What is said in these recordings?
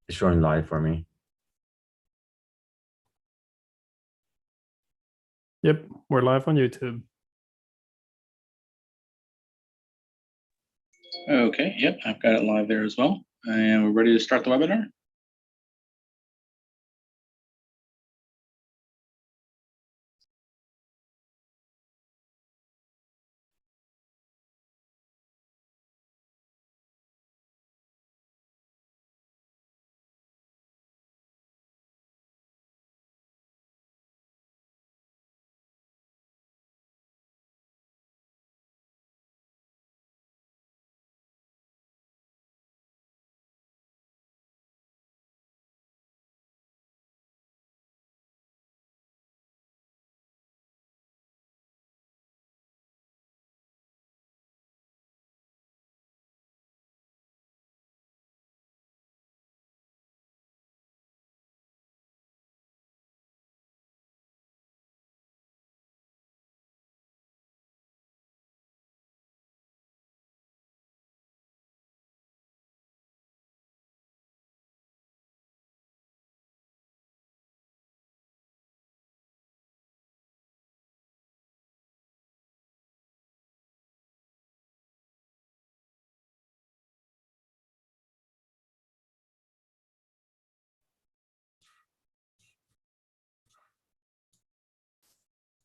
It's showing live for me. Yep, we're live on YouTube. Okay, yep, I've got it live there as well. And we're ready to start the webinar.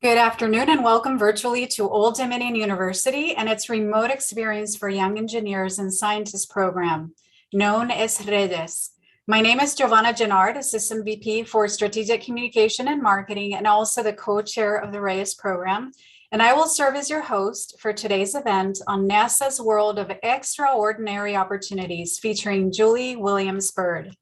Good afternoon and welcome virtually to Old Dominion University and its remote experience for young engineers and scientists program, known as REYES. My name is Giovanna Gennard, Assistant VP for Strategic Communication and Marketing, and also the co-chair of the REYES program. And I will serve as your host for today's event on NASA's World of Extraordinary Opportunities, featuring Julie Williams-Byrd.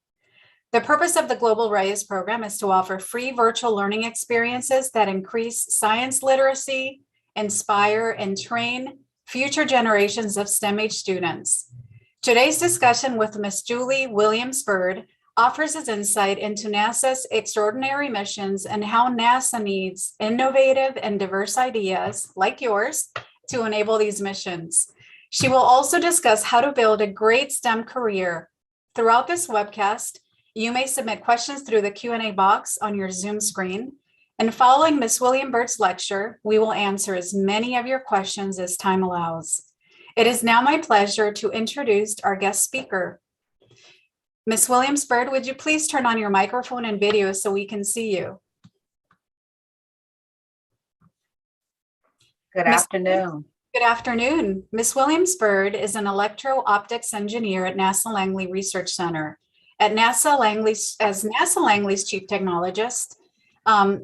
The purpose of the Global REYES program is to offer free virtual learning experiences that increase science literacy, inspire, and train future generations of STEM-age students. Today's discussion with Ms. Julie Williams-Byrd offers its insight into NASA's extraordinary missions and how NASA needs innovative and diverse ideas like yours to enable these missions. She will also discuss how to build a great STEM career. Throughout this webcast, you may submit questions through the Q&A box on your Zoom screen. And following Ms. Williams-Byrd's lecture, we will answer as many of your questions as time allows. It is now my pleasure to introduce our guest speaker. Ms. Williams-Byrd, would you please turn on your microphone and video so we can see you? Good afternoon. Good afternoon. Ms. Williams-Byrd is an electro-optics engineer at NASA Langley Research Center. At NASA Langley's chief technologist,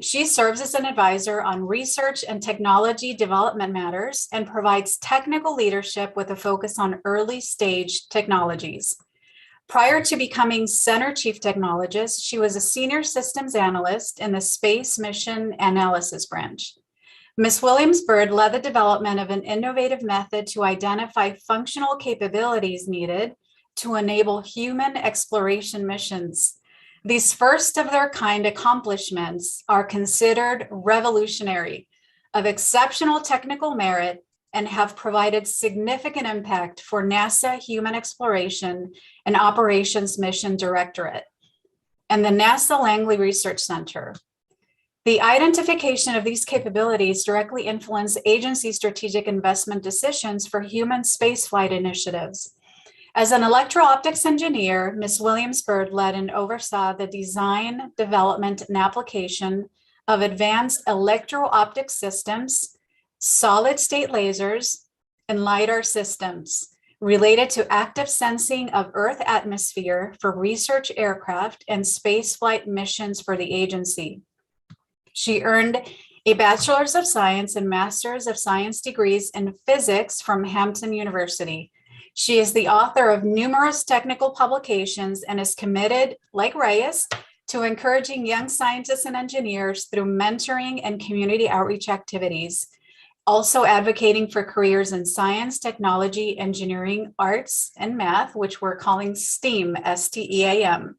she serves as an advisor on research and technology development matters and provides technical leadership with a focus on early stage technologies. Prior to becoming center chief technologist, she was a senior systems analyst in the Space Mission Analysis branch. Ms. Williams-Byrd led the development of an innovative method to identify functional capabilities needed to enable human exploration missions. These first of their kind accomplishments are considered revolutionary, of exceptional technical merit, and have provided significant impact for NASA Human Exploration and Operations Mission Directorate and the NASA Langley Research Center. The identification of these capabilities directly influence agency strategic investment decisions for human spaceflight initiatives. As an electro-optics engineer, Ms. Williams-Byrd led and oversaw the design, development, and application of advanced electro-optic systems, solid-state lasers, and LiDAR systems related to active sensing of Earth atmosphere for research aircraft and spaceflight missions for the agency. She earned a Bachelor's of Science and Master's of Science degrees in physics from Hampton University. She is the author of numerous technical publications and is committed, like REYES, to encouraging young scientists and engineers through mentoring and community outreach activities, also advocating for careers in science, technology, engineering, arts, and math, which we're calling STEAM, S-T-E-A-M.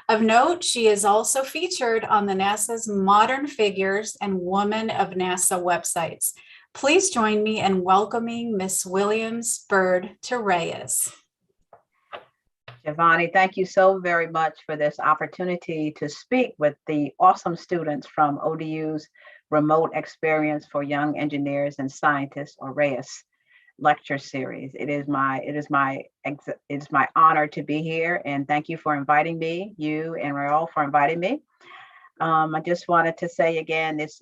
Of note, she is also featured on the NASA's Modern Figures and Women of NASA websites. Please join me in welcoming Ms. Williams-Byrd to REYES. Giovanni, thank you so very much for this opportunity to speak with the awesome students from ODU's Remote Experience for Young Engineers and Scientists, or REYES lecture series. It is my honor to be here, and thank you for inviting me, you and Raul for inviting me. I just wanted to say again, it's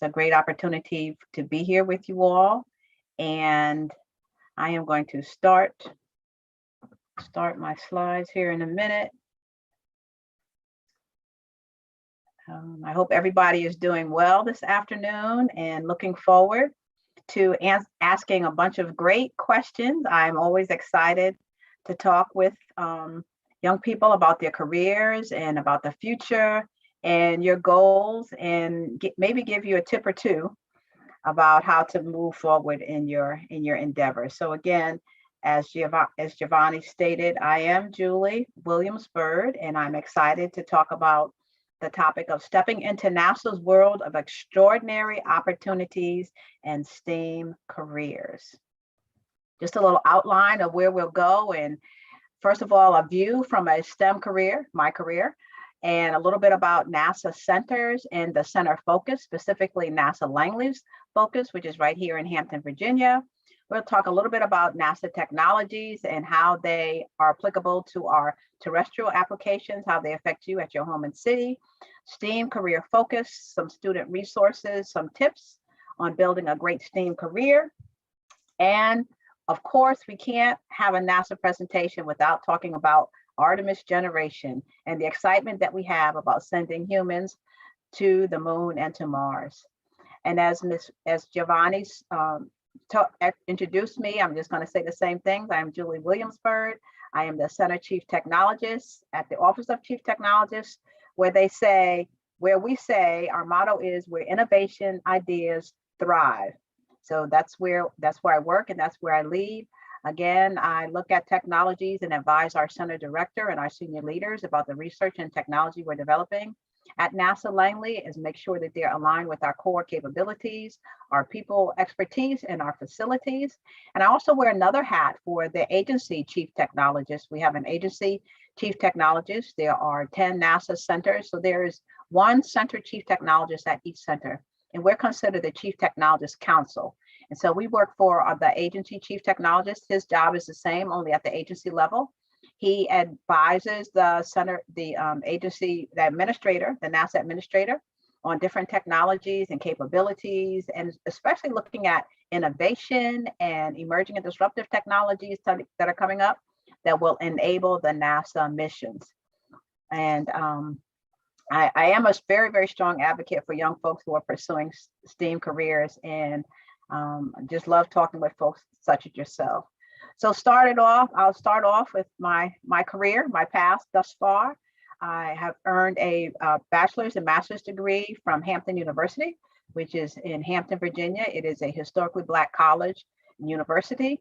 a great opportunity to be here with you all, and I am going to start my slides here in a minute. I hope everybody is doing well this afternoon and looking forward to asking a bunch of great questions. I'm always excited to talk with young people about their careers and about the future and your goals, and maybe give you a tip or two about how to move forward in your endeavors. So again, as Giovanni stated, I am Julie Williamsburg, and I'm excited to talk about the topic of stepping into NASA's world of extraordinary opportunities and STEAM careers. Just a little outline of where we'll go. And first of all, a view from a STEM career, my career, and a little bit about NASA centers and the center focus, specifically NASA Langley's focus, which is right here in Hampton, Virginia. We'll talk a little bit about NASA technologies and how they are applicable to our terrestrial applications, how they affect you at your home and city, STEAM career focus, some student resources, some tips on building a great STEAM career. And of course, we can't have a NASA presentation without talking about Artemis generation and the excitement that we have about sending humans to the moon and to Mars. And as Giovanni introduced me, I'm just going to say the same things. I'm Julie Williamsburg. I am the Center Chief Technologist at the Office of Chief Technologist, where we say our motto is where innovation ideas thrive. So that's where I work, and that's where I lead. Again, I look at technologies and advise our center director and our senior leaders about the research and technology we're developing at NASA Langley, is make sure that they're aligned with our core capabilities, our people expertise, and our facilities. And I also wear another hat for the agency chief technologist. We have an agency chief technologist. There are 10 NASA centers. So there is one center chief technologist at each center. And we're considered the Chief Technologist Council. And so we work for the agency chief technologist. His job is the same, only at the agency level. He advises the center, the agency, the administrator, the NASA administrator, on different technologies and capabilities, and especially looking at innovation and emerging and disruptive technologies that are coming up that will enable the NASA missions. And I am a very, very strong advocate for young folks who are pursuing STEAM careers, and just love talking with folks such as yourself. So I'll start off with my career, my past thus far. I have earned a bachelor's and master's degree from Hampton University, which is in Hampton, Virginia. It is a historically Black college and university.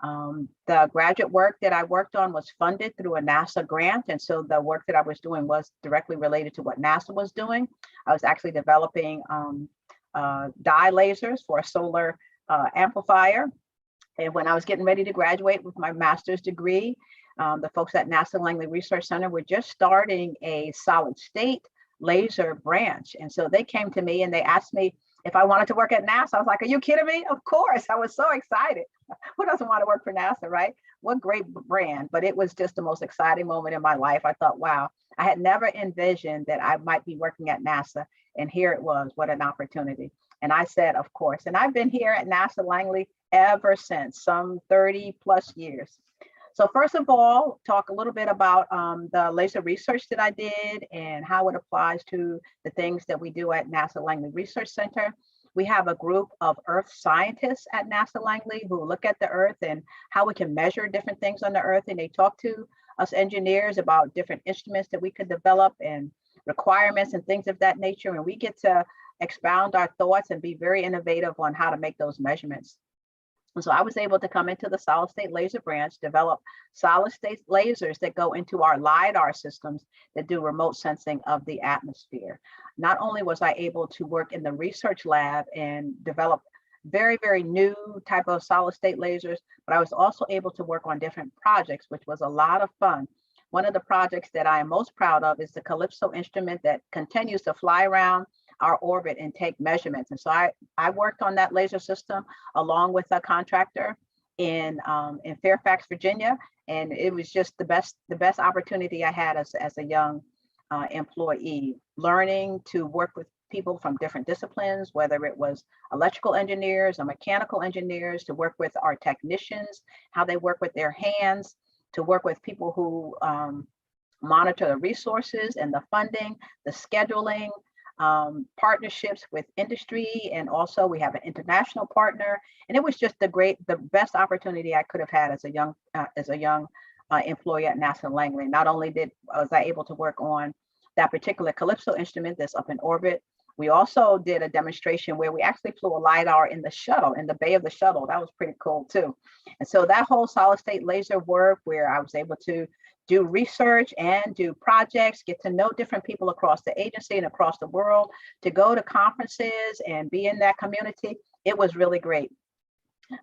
The graduate work that I worked on was funded through a NASA grant. And so the work that I was doing was directly related to what NASA was doing. I was actually developing dye lasers for a solar amplifier. And when I was getting ready to graduate with my master's degree, the folks at NASA Langley Research Center were just starting a solid state laser branch. And so they came to me and they asked me if I wanted to work at NASA. I was like, are you kidding me? Of course. I was so excited. Who doesn't want to work for NASA, right? What great brand. But it was just the most exciting moment in my life. I thought, wow, I had never envisioned that I might be working at NASA. And here it was. What an opportunity. And I said, of course. And I've been here at NASA Langley ever since, some 30 plus years. So first of all, talk a little bit about the laser research that I did and how it applies to the things that we do at NASA Langley Research Center. We have a group of Earth scientists at NASA Langley who look at the Earth and how we can measure different things on the Earth. And they talk to us engineers about different instruments that we could develop and requirements and things of that nature. And we get to expound our thoughts and be very innovative on how to make those measurements. And so I was able to come into the solid state laser branch, develop solid state lasers that go into our LiDAR systems that do remote sensing of the atmosphere. Not only was I able to work in the research lab and develop very, very new type of solid state lasers, but I was also able to work on different projects, which was a lot of fun. One of the projects that I am most proud of is the Calypso instrument that continues to fly around our orbit and take measurements. And so I worked on that laser system along with a contractor in Fairfax, Virginia. And it was just the best opportunity I had as a young employee, learning to work with people from different disciplines, whether it was electrical engineers or mechanical engineers, to work with our technicians, how they work with their hands, to work with people who monitor the resources and the funding, the scheduling, partnerships with industry, and also we have an international partner. And it was just the best opportunity I could have had as a young employee at NASA Langley. Not only was I able to work on that particular Calypso instrument that's up in orbit, we also did a demonstration where we actually flew a LiDAR in the shuttle, in the bay of the shuttle. That was pretty cool too. And so that whole solid state laser work, where I was able to do research and do projects, get to know different people across the agency and across the world, to go to conferences and be in that community, it was really great.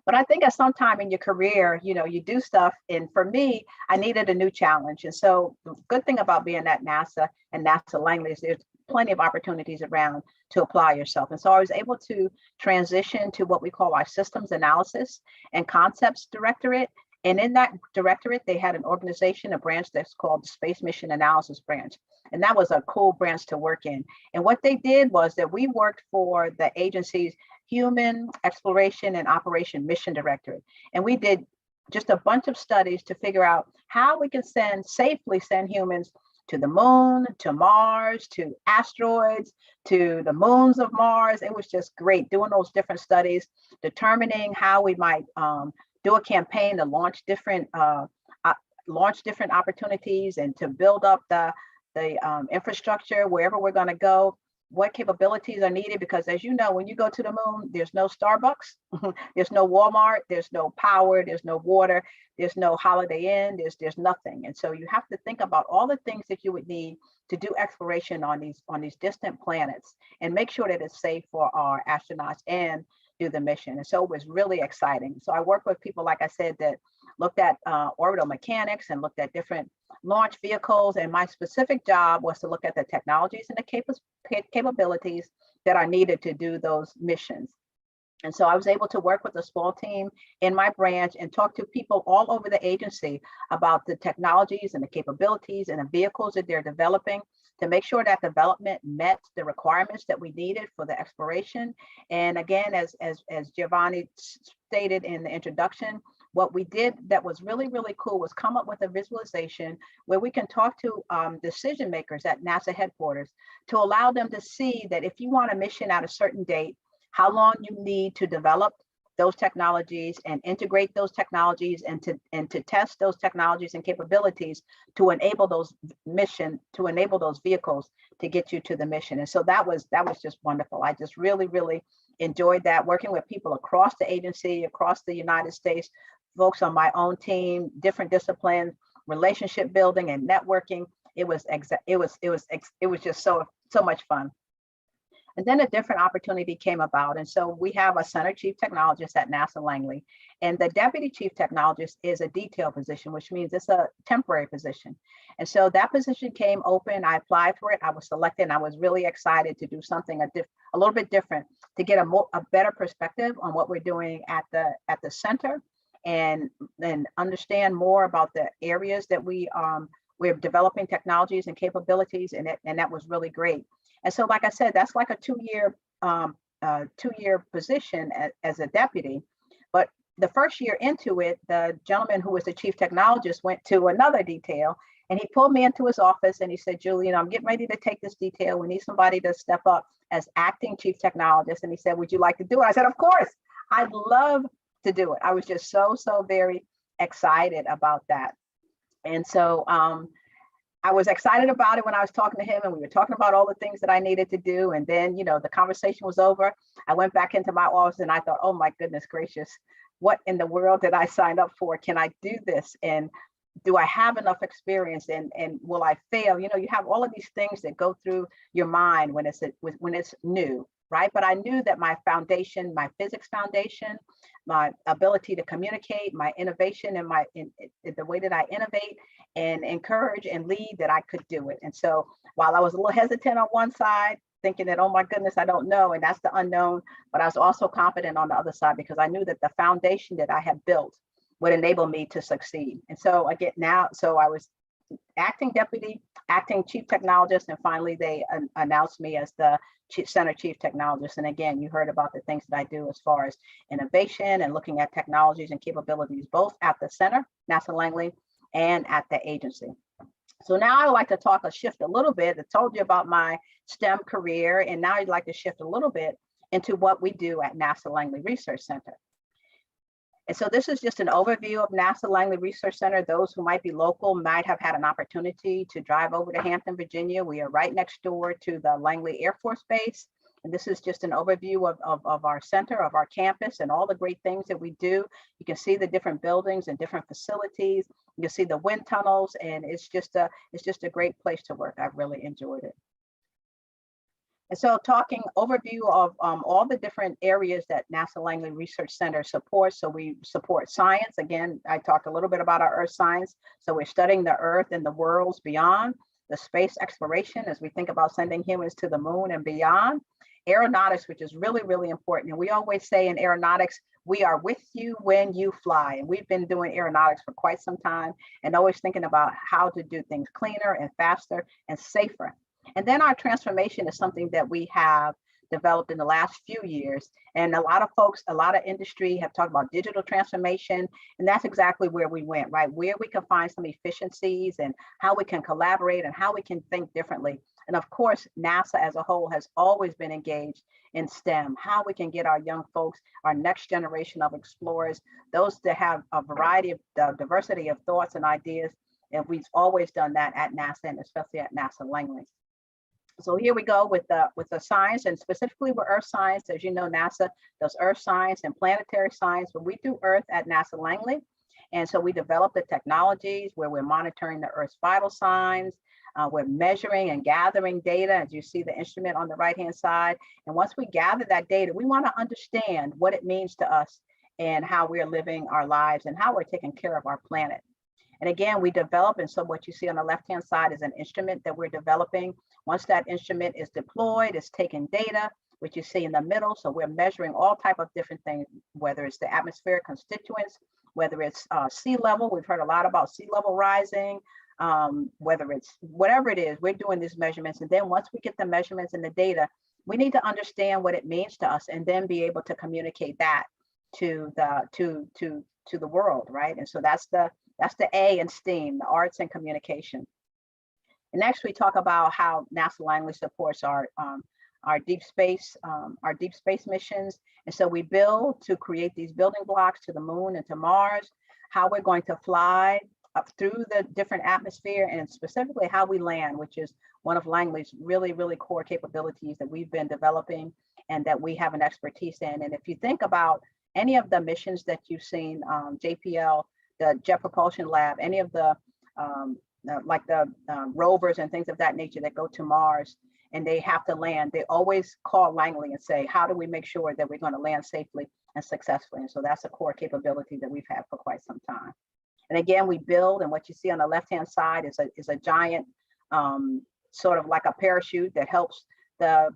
But I think at some time in your career, you do stuff. And for me, I needed a new challenge. And so the good thing about being at NASA and NASA Langley is there's plenty of opportunities around to apply yourself. And so I was able to transition to what we call our systems analysis and concepts directorate. And in that directorate, they had an organization, a branch that's called the Space Mission Analysis Branch. And that was a cool branch to work in. And what they did was that we worked for the agency's Human Exploration and Operation Mission Directorate. And we did just a bunch of studies to figure out how we can safely send humans to the moon, to Mars, to asteroids, to the moons of Mars. It was just great doing those different studies, determining how we might do a campaign to launch different opportunities and to build up the infrastructure wherever we're going to go, what capabilities are needed. Because as you know, when you go to the moon, there's no Starbucks, there's no Walmart, there's no power, there's no water, there's no Holiday Inn, there's nothing. And so you have to think about all the things that you would need to do exploration on these distant planets and make sure that it's safe for our astronauts and do the mission. And so it was really exciting. So I worked with people, like I said, that looked at orbital mechanics and looked at different launch vehicles. And my specific job was to look at the technologies and the capabilities that are needed to do those missions. And so I was able to work with a small team in my branch and talk to people all over the agency about the technologies and the capabilities and the vehicles that they're developing to make sure that development met the requirements that we needed for the exploration. And again, as Giovanni stated in the introduction, what we did that was really, really cool was come up with a visualization where we can talk to decision makers at NASA headquarters to allow them to see that if you want a mission at a certain date, how long you need to develop those technologies and integrate those technologies and to test those technologies and capabilities to enable those vehicles to get you to the mission. And so that was just wonderful. I just really, really enjoyed that, working with people across the agency, across the United States, folks on my own team, different disciplines, relationship building and networking. It was just so much fun. And then a different opportunity came about. And so we have a Center Chief Technologist at NASA Langley. And the Deputy Chief Technologist is a detail position, which means it's a temporary position. And so that position came open. I applied for it. I was selected. And I was really excited to do something a little bit different, to get a better perspective on what we're doing at the center and understand more about the areas that we're developing technologies and capabilities. And that was really great. And so, like I said, that's like a two-year position as a deputy. But the first year into it, the gentleman who was the chief technologist went to another detail, and he pulled me into his office and he said, "Julie, I'm getting ready to take this detail. We need somebody to step up as acting chief technologist." And he said, "Would you like to do it?" I said, "Of course, I'd love to do it." I was just so very excited about that. And so I was excited about it when I was talking to him, and we were talking about all the things that I needed to do. And then, the conversation was over. I went back into my office and I thought, oh my goodness gracious, what in the world did I sign up for? Can I do this? And do I have enough experience? And will I fail? You have all of these things that go through your mind when it's new. right? But I knew that my foundation, my physics foundation, my ability to communicate, my innovation, and the way that I innovate and encourage and lead, that I could do it. And so while I was a little hesitant on one side, thinking that, oh my goodness, I don't know, and that's the unknown, but I was also confident on the other side because I knew that the foundation that I had built would enable me to succeed. And so so I was acting chief technologist, and finally they announced me as the center chief technologist. And again, you heard about the things that I do as far as innovation and looking at technologies and capabilities, both at the center, NASA Langley, and at the agency. So now I'd like to shift a little bit. I told you about my STEM career, and now I'd like to shift a little bit into what we do at NASA Langley Research Center. And so this is just an overview of NASA Langley Research Center. Those who might be local might have had an opportunity to drive over to Hampton, Virginia. We are right next door to the Langley Air Force Base. And this is just an overview of our center, of our campus, and all the great things that we do. You can see the different buildings and different facilities. You can see the wind tunnels, and it's just a great place to work. I've really enjoyed it. And so talking overview of all the different areas that NASA Langley Research Center supports. So we support science. Again, I talked a little bit about our earth science. So we're studying the earth and the worlds beyond, the space exploration as we think about sending humans to the moon and beyond. Aeronautics, which is really, really important. And we always say in aeronautics, we are with you when you fly. And we've been doing aeronautics for quite some time and always thinking about how to do things cleaner and faster and safer. And then our transformation is something that we have developed in the last few years. And a lot of folks, a lot of industry have talked about digital transformation. And that's exactly where we went, right? Where we can find some efficiencies and how we can collaborate and how we can think differently. And of course, NASA as a whole has always been engaged in STEM, how we can get our young folks, our next generation of explorers, those that have a variety of diversity of thoughts and ideas. And we've always done that at NASA, and especially at NASA Langley. So here we go with the science, and specifically with earth science. As you know, NASA does earth science and planetary science, but we do earth at NASA Langley. And so we develop the technologies where we're monitoring the earth's vital signs. We're measuring and gathering data, as you see the instrument on the right-hand side. And once we gather that data, we want to understand what it means to us and how we're living our lives and how we're taking care of our planet. And again, we develop, and so what you see on the left-hand side is an instrument that we're developing. Once that instrument is deployed, it's taking data, which you see in the middle. So we're measuring all type of different things, whether it's the atmospheric constituents, whether it's sea level. We've heard a lot about sea level rising, whether it's whatever it is, we're doing these measurements. And then once we get the measurements and the data, we need to understand what it means to us and then be able to communicate that to the world, right? And so that's the A in STEAM, the arts and communication. And next we talk about how NASA Langley supports our deep space missions. And so we build to create these building blocks to the moon and to Mars, how we're going to fly up through the different atmosphere, and specifically how we land, which is one of Langley's really, really core capabilities that we've been developing and that we have an expertise in. And if you think about any of the missions that you've seen, JPL, the Jet Propulsion Lab, any of the rovers and things of that nature that go to Mars and they have to land, they always call Langley and say, how do we make sure that we're going to land safely and successfully? And so that's a core capability that we've had for quite some time. And again, we build, and what you see on the left-hand side is a giant, sort of like a parachute that helps the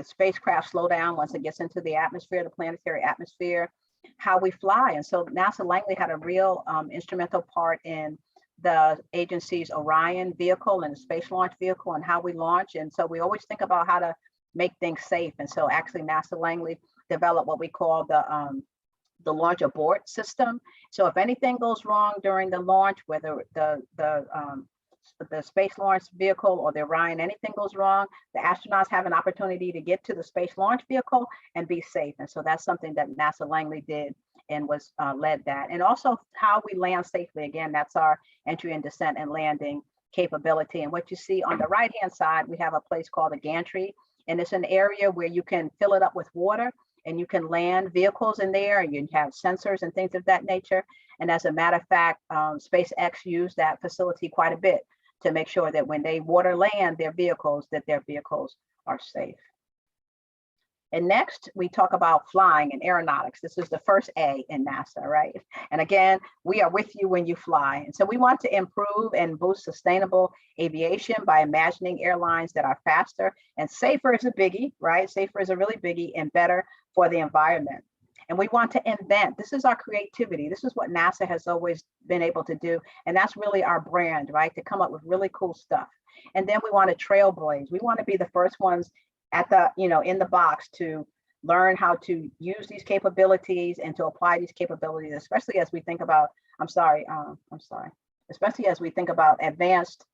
spacecraft slow down once it gets into the atmosphere, the planetary atmosphere, how we fly. And so NASA Langley had a real instrumental part in the agency's Orion vehicle and the space launch vehicle and how we launch. And so we always think about how to make things safe. And so actually NASA Langley developed what we call the launch abort system. So if anything goes wrong during the launch, whether the space launch vehicle or the Orion, anything goes wrong, the astronauts have an opportunity to get to the space launch vehicle and be safe. And so that's something that NASA Langley did and was led that. And also how we land safely. Again, that's our entry and descent and landing capability. And what you see on the right-hand side, we have a place called a gantry, and it's an area where you can fill it up with water and you can land vehicles in there, and you have sensors and things of that nature. And as a matter of fact, SpaceX used that facility quite a bit to make sure that when they water land their vehicles, that their vehicles are safe. And next, we talk about flying and aeronautics. This is the first A in NASA, right? And again, we are with you when you fly. And so we want to improve and boost sustainable aviation by imagining airlines that are faster and safer is a biggie, right? Safer is a really biggie and better for the environment. And we want to invent. This is our creativity. This is what NASA has always been able to do. And that's really our brand, right? To come up with really cool stuff. And then we want to trailblaze. We want to be the first ones at the, in the box to learn how to use these capabilities and to apply these capabilities, especially as we think about, especially as we think about advanced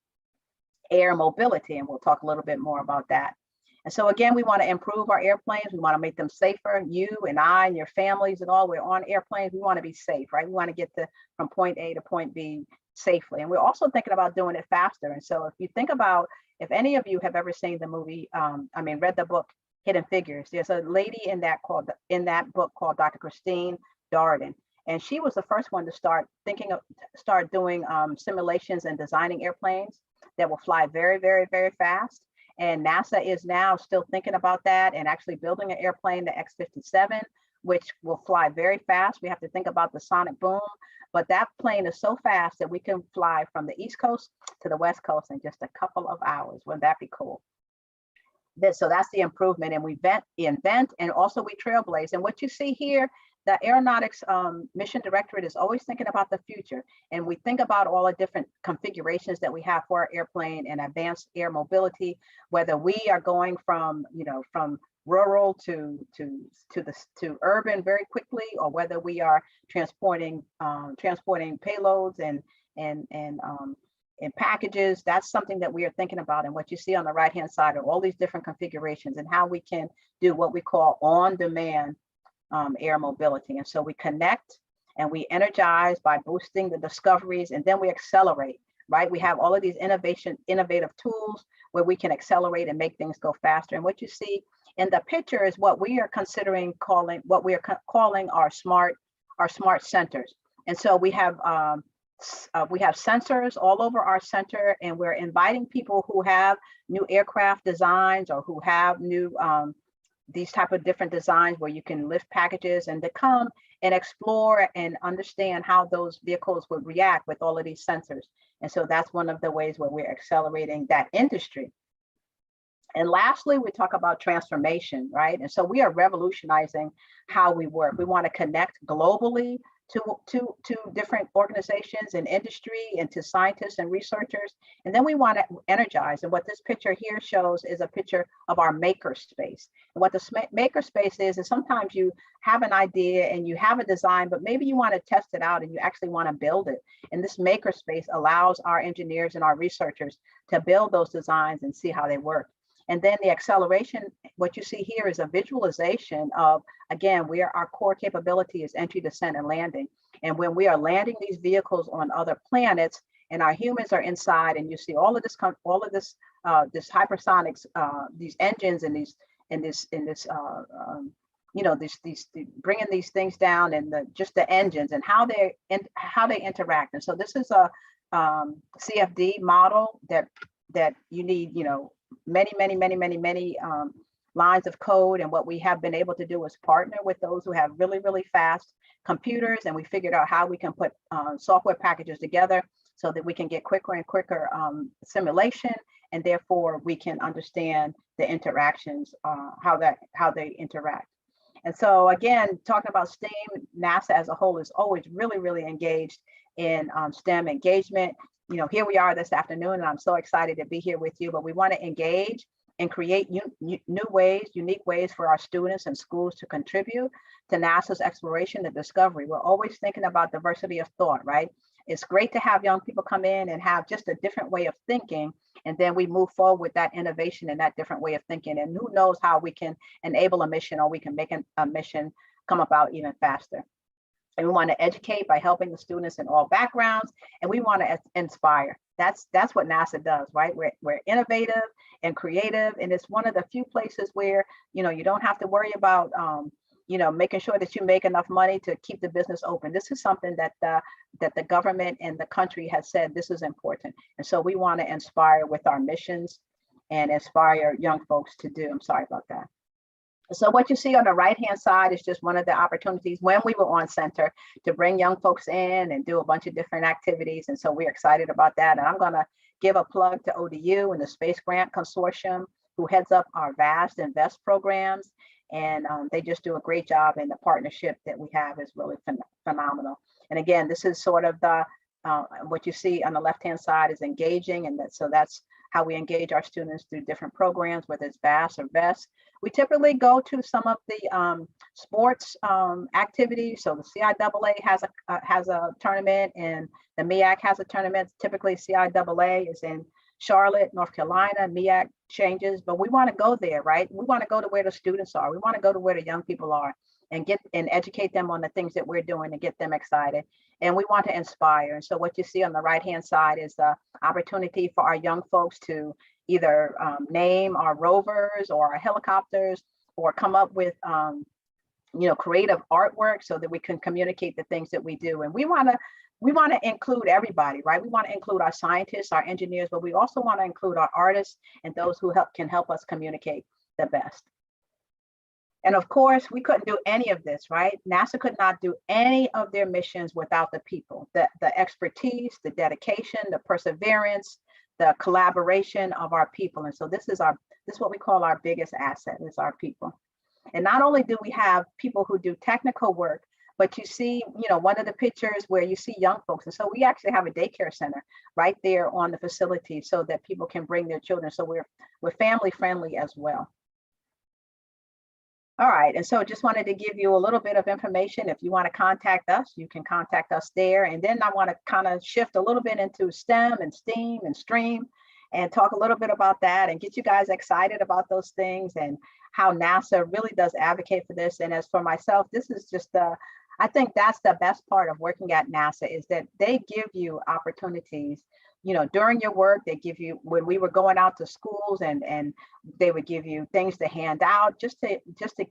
air mobility. And we'll talk a little bit more about that. And so again, we want to improve our airplanes. We want to make them safer. You and I and your families and all, we're on airplanes. We want to be safe, right? We want to get from point A to point B safely. And we're also thinking about doing it faster. And so if you think about, if any of you have ever seen the movie, read the book Hidden Figures, there's a lady in that book called Dr. Christine Darden. And she was the first one to start doing simulations and designing airplanes that will fly very, very, very fast. And NASA is now still thinking about that and actually building an airplane, the X-57, which will fly very fast. We have to think about the sonic boom, but that plane is so fast that we can fly from the East Coast to the West Coast in just a couple of hours. Wouldn't that be cool? So that's the improvement, and we invent and also we trailblaze. And what you see here, the Aeronautics Mission Directorate is always thinking about the future. And we think about all the different configurations that we have for our airplane and advanced air mobility, whether we are going from rural to urban very quickly, or whether we are transporting payloads and packages. That's something that we are thinking about. And what you see on the right hand side are all these different configurations and how we can do what we call on-demand air mobility. And so we connect and we energize by boosting the discoveries, and then we accelerate, right? We have all of these innovative tools where we can accelerate and make things go faster. And what you see in the picture is what we are calling our smart centers. And so we have sensors all over our center, and we're inviting people who have new aircraft designs or who have new these type of different designs where you can lift packages, and to come and explore and understand how those vehicles would react with all of these sensors. And so that's one of the ways where we're accelerating that industry. And lastly, we talk about transformation, right? And so we are revolutionizing how we work. We want to connect globally to different organizations and industry and to scientists and researchers. And then we want to energize. And what this picture here shows is a picture of our makerspace. And what the makerspace is sometimes you have an idea and you have a design, but maybe you want to test it out and you actually want to build it. And this makerspace allows our engineers and our researchers to build those designs and see how they work. And then the acceleration, what you see here is a visualization of, again, where our core capability is entry, descent, and landing. And when we are landing these vehicles on other planets and our humans are inside, and you see all of this hypersonics, these engines and these bringing these things down, and just the engines and how they interact. And so this is a CFD model that you need, many lines of code. And what we have been able to do is partner with those who have really, really fast computers. And we figured out how we can put software packages together so that we can get quicker and quicker simulation. And therefore we can understand the interactions, how they interact. And so again, talking about STEAM, NASA as a whole is always really, really engaged in STEM engagement. Here we are this afternoon, and I'm so excited to be here with you, but we want to engage and create new ways, unique ways for our students and schools to contribute to NASA's exploration and discovery. We're always thinking about diversity of thought, right? It's great to have young people come in and have just a different way of thinking, and then we move forward with that innovation and that different way of thinking. And who knows how we can enable a mission, or we can make a mission come about even faster. And we want to educate by helping the students in all backgrounds, and we want to inspire. That's what NASA does, right? We're innovative and creative, and it's one of the few places where you don't have to worry about making sure that you make enough money to keep the business open. This is something that the government and the country has said this is important, and so we want to inspire with our missions and inspire young folks to do. I'm sorry about that. So what you see on the right-hand side is just one of the opportunities when we were on center to bring young folks in and do a bunch of different activities. And so we're excited about that. And I'm going to give a plug to ODU and the Space Grant Consortium, who heads up our VAST and VEST programs. And they just do a great job, and the partnership that we have is really phenomenal. And again, this is sort of the what you see on the left-hand side is engaging, and so that's how we engage our students through different programs, whether it's VAST or VEST. We typically go to some of the sports activities. So the CIAA has a tournament, and the MEAC has a tournament. Typically, CIAA is in Charlotte, North Carolina. MEAC changes, but we want to go there, right? We want to go to where the students are. We want to go to where the young people are and educate them on the things that we're doing and get them excited. And we want to inspire. And so what you see on the right-hand side is the opportunity for our young folks to either name our rovers or our helicopters, or come up with creative artwork so that we can communicate the things that we do. And we want to include everybody, right? We want to include our scientists, our engineers, but we also want to include our artists and those who can help us communicate the best. And of course, we couldn't do any of this, right? NASA could not do any of their missions without the people, the expertise, the dedication, the perseverance, the collaboration of our people. And so this is what we call our biggest asset, is our people. And not only do we have people who do technical work, but you see, one of the pictures where you see young folks. And so we actually have a daycare center right there on the facility so that people can bring their children. So we're family friendly as well. All right, and so just wanted to give you a little bit of information. If you want to contact us, you can contact us there. And then I want to kind of shift a little bit into STEM and STEAM and STREAM and talk a little bit about that and get you guys excited about those things and how NASA really does advocate for this. And as for myself, this is just I think that's the best part of working at NASA, is that they give you opportunities. During your work, they give you, when we were going out to schools and they would give you things to hand out just to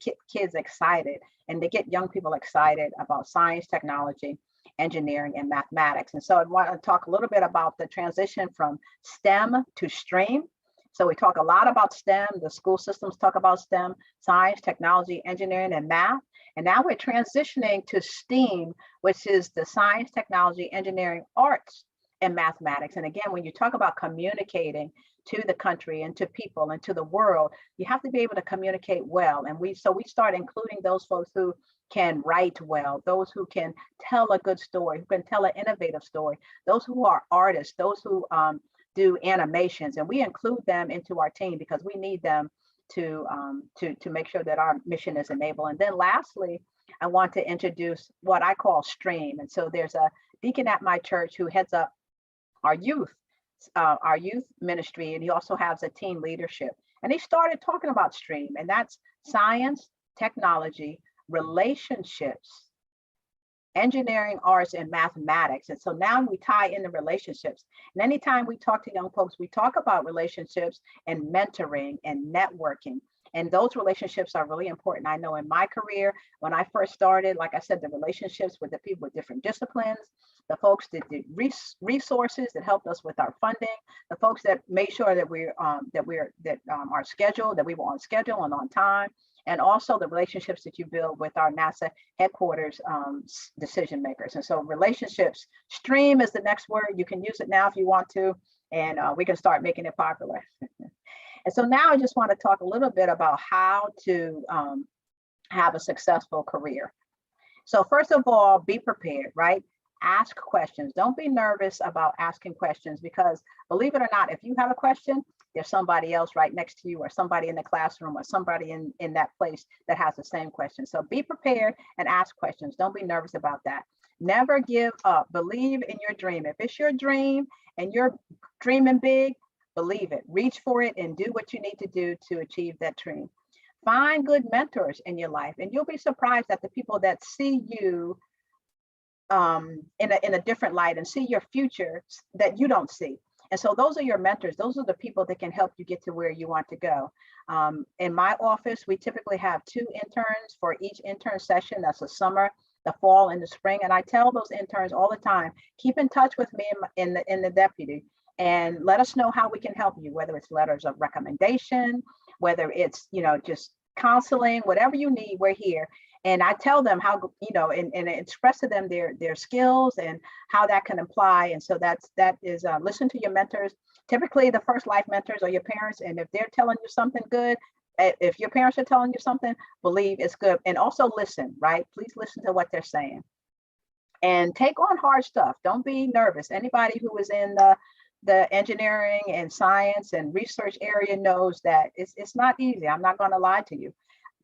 get kids excited and to get young people excited about science, technology, engineering, and mathematics. And so I want to talk a little bit about the transition from STEM to STREAM. So we talk a lot about STEM, the school systems talk about STEM, science, technology, engineering, and math. And now we're transitioning to STEAM, which is the science, technology, engineering, arts, and mathematics. And again, when you talk about communicating to the country and to people and to the world, you have to be able to communicate well. And we start including those folks who can write well, those who can tell a good story, who can tell an innovative story, those who are artists, those who do animations, and we include them into our team because we need them to make sure that our mission is enabled. And then lastly, I want to introduce what I call STREAM. And so there's a deacon at my church who heads up our youth ministry, and he also has a teen leadership. And he started talking about STREAM, and that's science, technology, relationships, engineering, arts, and mathematics. And so now we tie in the relationships. And anytime we talk to young folks, we talk about relationships and mentoring and networking. And those relationships are really important. I know in my career, when I first started, like I said, the relationships with the people with different disciplines, the folks that did resources that helped us with our funding, the folks that made sure that our schedule, that we were on schedule and on time, and also the relationships that you build with our NASA headquarters decision makers. And so relationships, STREAM is the next word. You can use it now if you want to, and we can start making it popular. And so now I just want to talk a little bit about how to have a successful career. So first of all, be prepared, right? Ask questions. Don't be nervous about asking questions, because believe it or not, if you have a question, there's somebody else right next to you, or somebody in the classroom, or somebody in that place that has the same question. So be prepared and ask questions. Don't be nervous about that. Never give up. Believe in your dream. If it's your dream and you're dreaming big, believe it. Reach for it and do what you need to do to achieve that dream. Find good mentors in your life, and you'll be surprised at the people that see you in a different light and see your future that you don't see. And so those are your mentors. Those are the people that can help you get to where you want to go. In my office, we typically have 2 interns for each intern session. That's the summer, the fall, and the spring. And I tell those interns all the time, keep in touch with me in the deputy, and let us know how we can help you, whether it's letters of recommendation, whether it's, just counseling, whatever you need, we're here. And I tell them how, and express to them their skills and how that can apply. And so that is listen to your mentors. Typically the first life mentors are your parents. And if they're telling you something good, if your parents are telling you something, believe it's good. And also listen, right? Please listen to what they're saying. And take on hard stuff. Don't be nervous. Anybody who is in the engineering and science and research area knows that it's not easy. I'm not going to lie to you,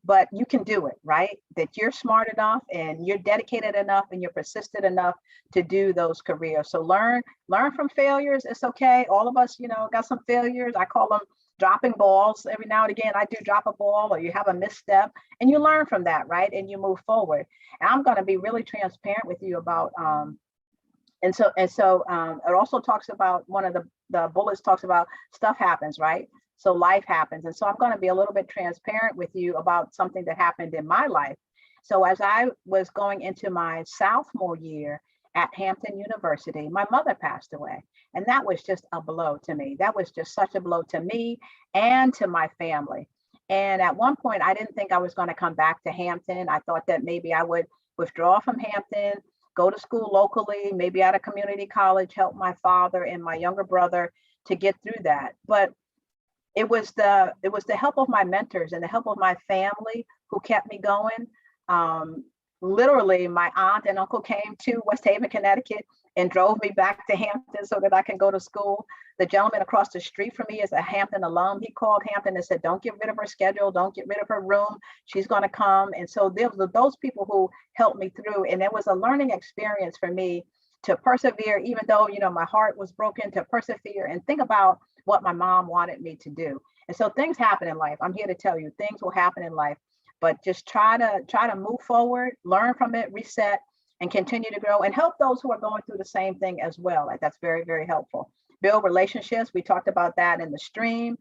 but you can do it, right? That you're smart enough and you're dedicated enough and you're persistent enough to do those careers. So learn from failures. It's okay. All of us, got some failures. I call them dropping balls. Every now and again, I do drop a ball or you have a misstep and you learn from that, right? And you move forward. And I'm going to be really transparent with you about, and so it also talks about, one of the bullets talks about stuff happens, right? So life happens. And so I'm going to be a little bit transparent with you about something that happened in my life. So as I was going into my sophomore year at Hampton University, my mother passed away. And that was just a blow to me. That was just such a blow to me and to my family. And at one point, I didn't think I was going to come back to Hampton. I thought that maybe I would withdraw from Hampton, go to school locally, maybe at a community college, help my father and my younger brother to get through that. But it was the help of my mentors and the help of my family who kept me going. Literally, my aunt and uncle came to West Haven, Connecticut, and drove me back to Hampton so that I can go to school. The gentleman across the street from me is a Hampton alum. He called Hampton and said, don't get rid of her schedule. Don't get rid of her room. She's going to come. And so there were those people who helped me through. And it was a learning experience for me to persevere, even though, my heart was broken, to persevere and think about what my mom wanted me to do. And so things happen in life. I'm here to tell you, things will happen in life, but just try to move forward, learn from it, reset, and continue to grow and help those who are going through the same thing as well. Like, that's very, very helpful. Build relationships. We talked about that in the stream.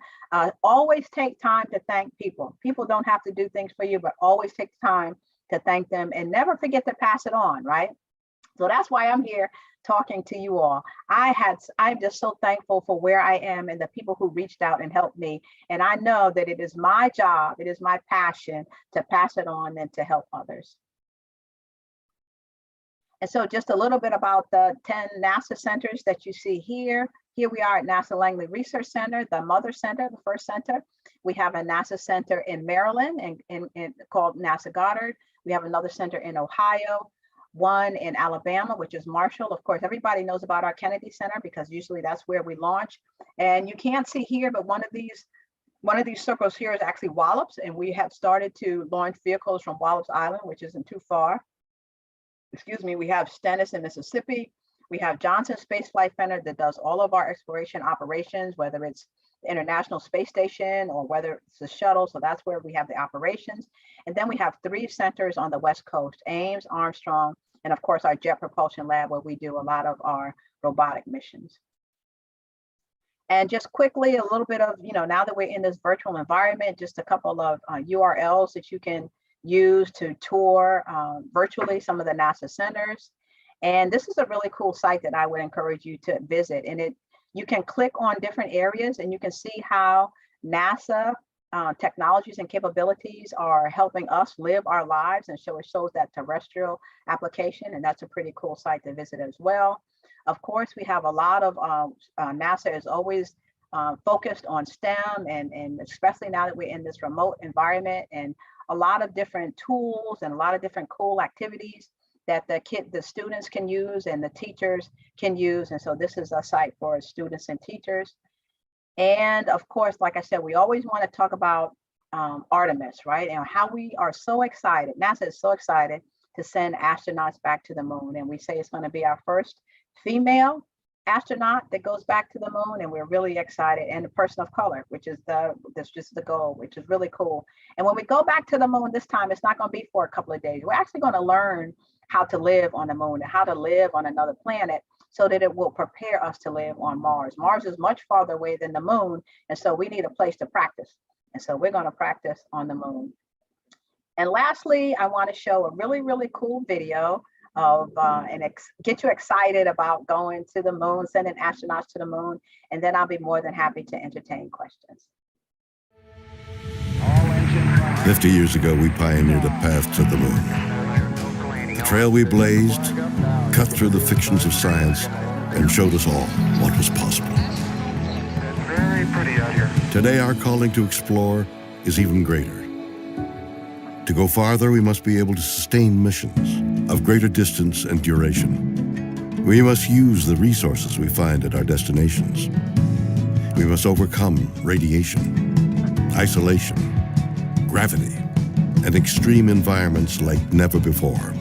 Always take time to thank people. People don't have to do things for you, but always take time to thank them and never forget to pass it on, right? So that's why I'm here talking to you all. I'm just so thankful for where I am and the people who reached out and helped me. And I know that it is my job, it is my passion to pass it on and to help others. And so just a little bit about the 10 NASA centers that you see here. Here we are at NASA Langley Research Center, the mother center, the first center. We have a NASA center in Maryland and called NASA Goddard. We have another center in Ohio, one in Alabama, which is Marshall. Of course, everybody knows about our Kennedy Center because usually that's where we launch. And you can't see here, but one of these circles here is actually Wallops, and we have started to launch vehicles from Wallops Island, which isn't too far. Excuse me, we have Stennis in Mississippi. We have Johnson Space Flight Center that does all of our exploration operations, whether it's the International Space Station or whether it's the shuttle. So that's where we have the operations. And then we have 3 centers on the West Coast, Ames, Armstrong, and of course our Jet Propulsion Lab, where we do a lot of our robotic missions. And just quickly, a little bit of, now that we're in this virtual environment, just a couple of URLs that you can use to tour virtually some of the NASA centers. And this is a really cool site that I would encourage you to visit. And you can click on different areas and you can see how NASA technologies and capabilities are helping us live our lives. And so it shows that terrestrial application, and that's a pretty cool site to visit as well. Of course, we have a lot of, NASA is always focused on STEM, and especially now that we're in this remote environment, and a lot of different tools and a lot of different cool activities that the students can use and the teachers can use. And so this is a site for students and teachers. And of course, like I said, we always want to talk about Artemis, right? And how we are so excited. NASA is so excited to send astronauts back to the moon. And we say it's going to be our first female astronaut that goes back to the moon, and we're really excited, and a person of color, which is that's just the goal, which is really cool. And when we go back to the moon this time, it's not going to be for a couple of days. We're actually going to learn how to live on the moon and how to live on another planet so that it will prepare us to live on Mars. Mars is much farther away than the moon, and so we need a place to practice. And so we're going to practice on the moon. And lastly, I want to show a really, really cool video of get you excited about going to the moon, sending astronauts to the moon, and then I'll be more than happy to entertain questions. All engine running. 50 years ago, we pioneered a path to the moon. The trail we blazed cut through the fictions of science and showed us all what was possible. It's very pretty out here. Today, our calling to explore is even greater. To go farther, we must be able to sustain missions of greater distance and duration. We must use the resources we find at our destinations. We must overcome radiation, isolation, gravity, and extreme environments like never before.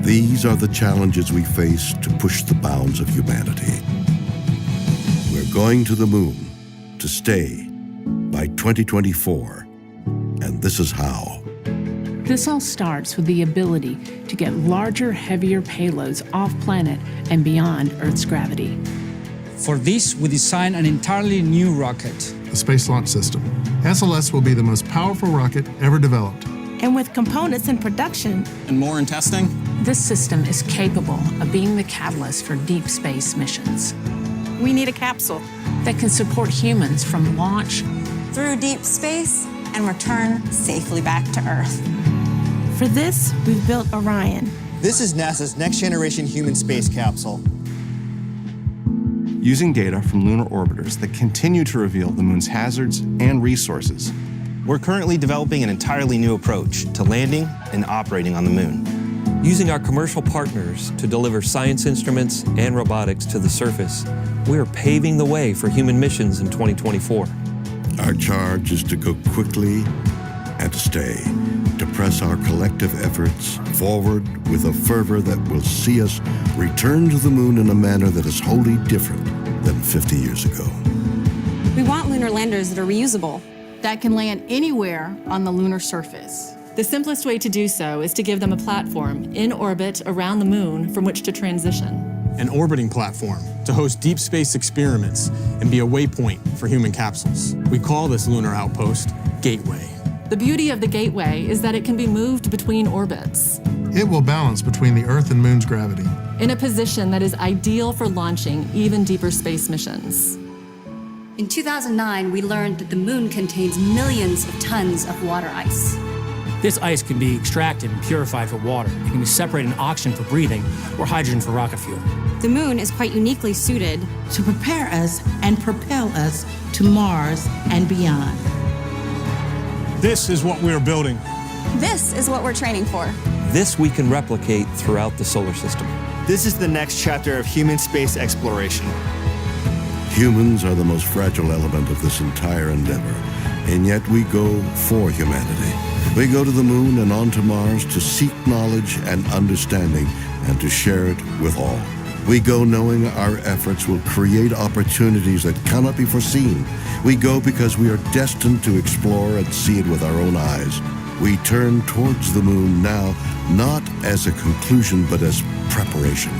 These are the challenges we face to push the bounds of humanity. We're going to the moon to stay by 2024, and this is how. This all starts with the ability to get larger, heavier payloads off planet and beyond Earth's gravity. For this, we designed an entirely new rocket. The Space Launch System. SLS will be the most powerful rocket ever developed. And with components in production and more in testing, this system is capable of being the catalyst for deep space missions. We need a capsule that can support humans from launch through deep space and return safely back to Earth. For this, we've built Orion. This is NASA's next generation human space capsule. Using data from lunar orbiters that continue to reveal the moon's hazards and resources, we're currently developing an entirely new approach to landing and operating on the moon. Using our commercial partners to deliver science instruments and robotics to the surface, we are paving the way for human missions in 2024. Our charge is to go quickly and to stay, to press our collective efforts forward with a fervor that will see us return to the moon in a manner that is wholly different than 50 years ago. We want lunar landers that are reusable, that can land anywhere on the lunar surface. The simplest way to do so is to give them a platform in orbit around the moon from which to transition. An orbiting platform to host deep space experiments and be a waypoint for human capsules. We call this lunar outpost Gateway. The beauty of the Gateway is that it can be moved between orbits. It will balance between the Earth and Moon's gravity, in a position that is ideal for launching even deeper space missions. In 2009, we learned that the moon contains millions of tons of water ice. This ice can be extracted and purified for water. It can be separated in oxygen for breathing or hydrogen for rocket fuel. The moon is quite uniquely suited to prepare us and propel us to Mars and beyond. This is what we are building. This is what we're training for. This we can replicate throughout the solar system. This is the next chapter of human space exploration. Humans are the most fragile element of this entire endeavor, and yet we go for humanity. We go to the moon and on to Mars to seek knowledge and understanding and to share it with all. We go knowing our efforts will create opportunities that cannot be foreseen. We go because we are destined to explore and see it with our own eyes. We turn towards the moon now, not as a conclusion, but as preparation,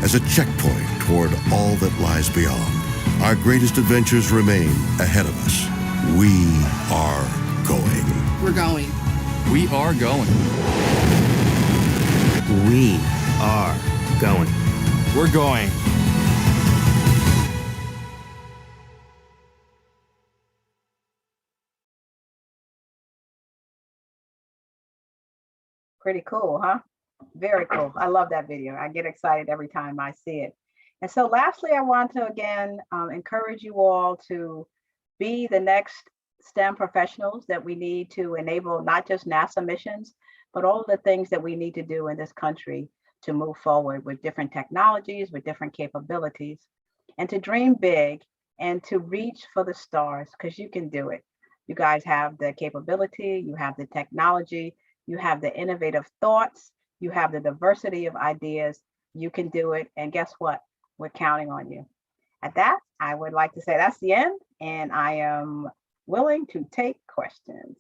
as a checkpoint toward all that lies beyond. Our greatest adventures remain ahead of us. We are going. We're going. We are going. We are going. We're going. Pretty cool, huh? Very cool. I love that video. I get excited every time I see it. And so lastly, I want to again encourage you all to be the next STEM professionals that we need to enable not just NASA missions, but all the things that we need to do in this country to move forward with different technologies, with different capabilities, and to dream big and to reach for the stars, because you can do it. You guys have the capability, you have the technology, you have the innovative thoughts, you have the diversity of ideas, you can do it. And guess what? We're counting on you. At that, I would like to say that's the end, and I am willing to take questions.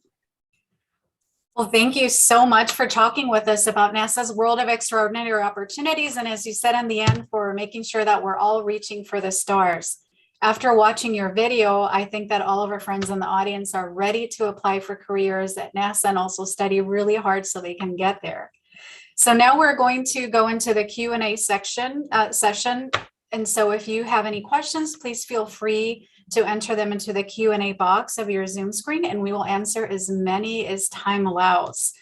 Well, thank you so much for talking with us about NASA's World of Extraordinary Opportunities. And as you said in the end, for making sure that we're all reaching for the stars. After watching your video, I think that all of our friends in the audience are ready to apply for careers at NASA and also study really hard so they can get there. So now we're going to go into the Q&A session. And so if you have any questions, please feel free to enter them into the Q&A box of your Zoom screen, and we will answer as many as time allows.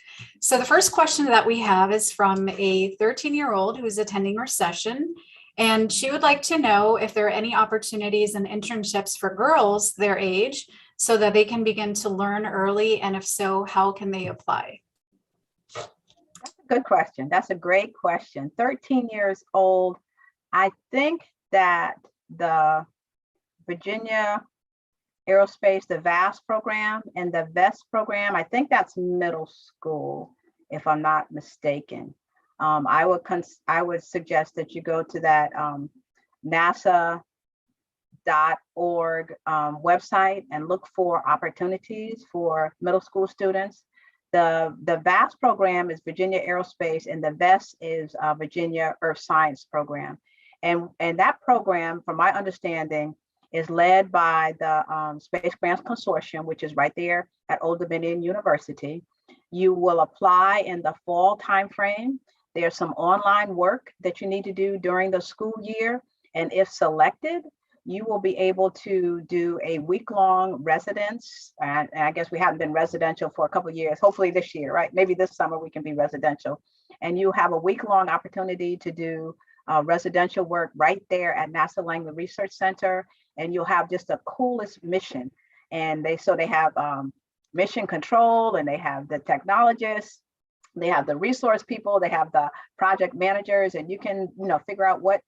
So the first question that we have is from a 13-year-old who's attending our session, and she would like to know if there are any opportunities and internships for girls their age so that they can begin to learn early, and if so, how can they apply? That's a good question. That's a great question. 13 years old. I think that the Virginia Aerospace, the VAST program and the VEST program, I think that's middle school, if I'm not mistaken. I would suggest that you go to that NASA.org website and look for opportunities for middle school students. The VAST program is Virginia Aerospace, and the VEST is Virginia Earth Science program. And that program, from my understanding, is led by the Space Grants Consortium, which is right there at Old Dominion University. You will apply in the fall timeframe. There's some online work that you need to do during the school year. And if selected, you will be able to do a week-long residence. And I guess we haven't been residential for a couple of years, hopefully this year, right? Maybe this summer we can be residential. And you have a week-long opportunity to do residential work right there at NASA Langley Research Center. And you'll have just the coolest mission. And they have mission control, and they have the technologists, they have the resource people, they have the project managers, and you can, figure out what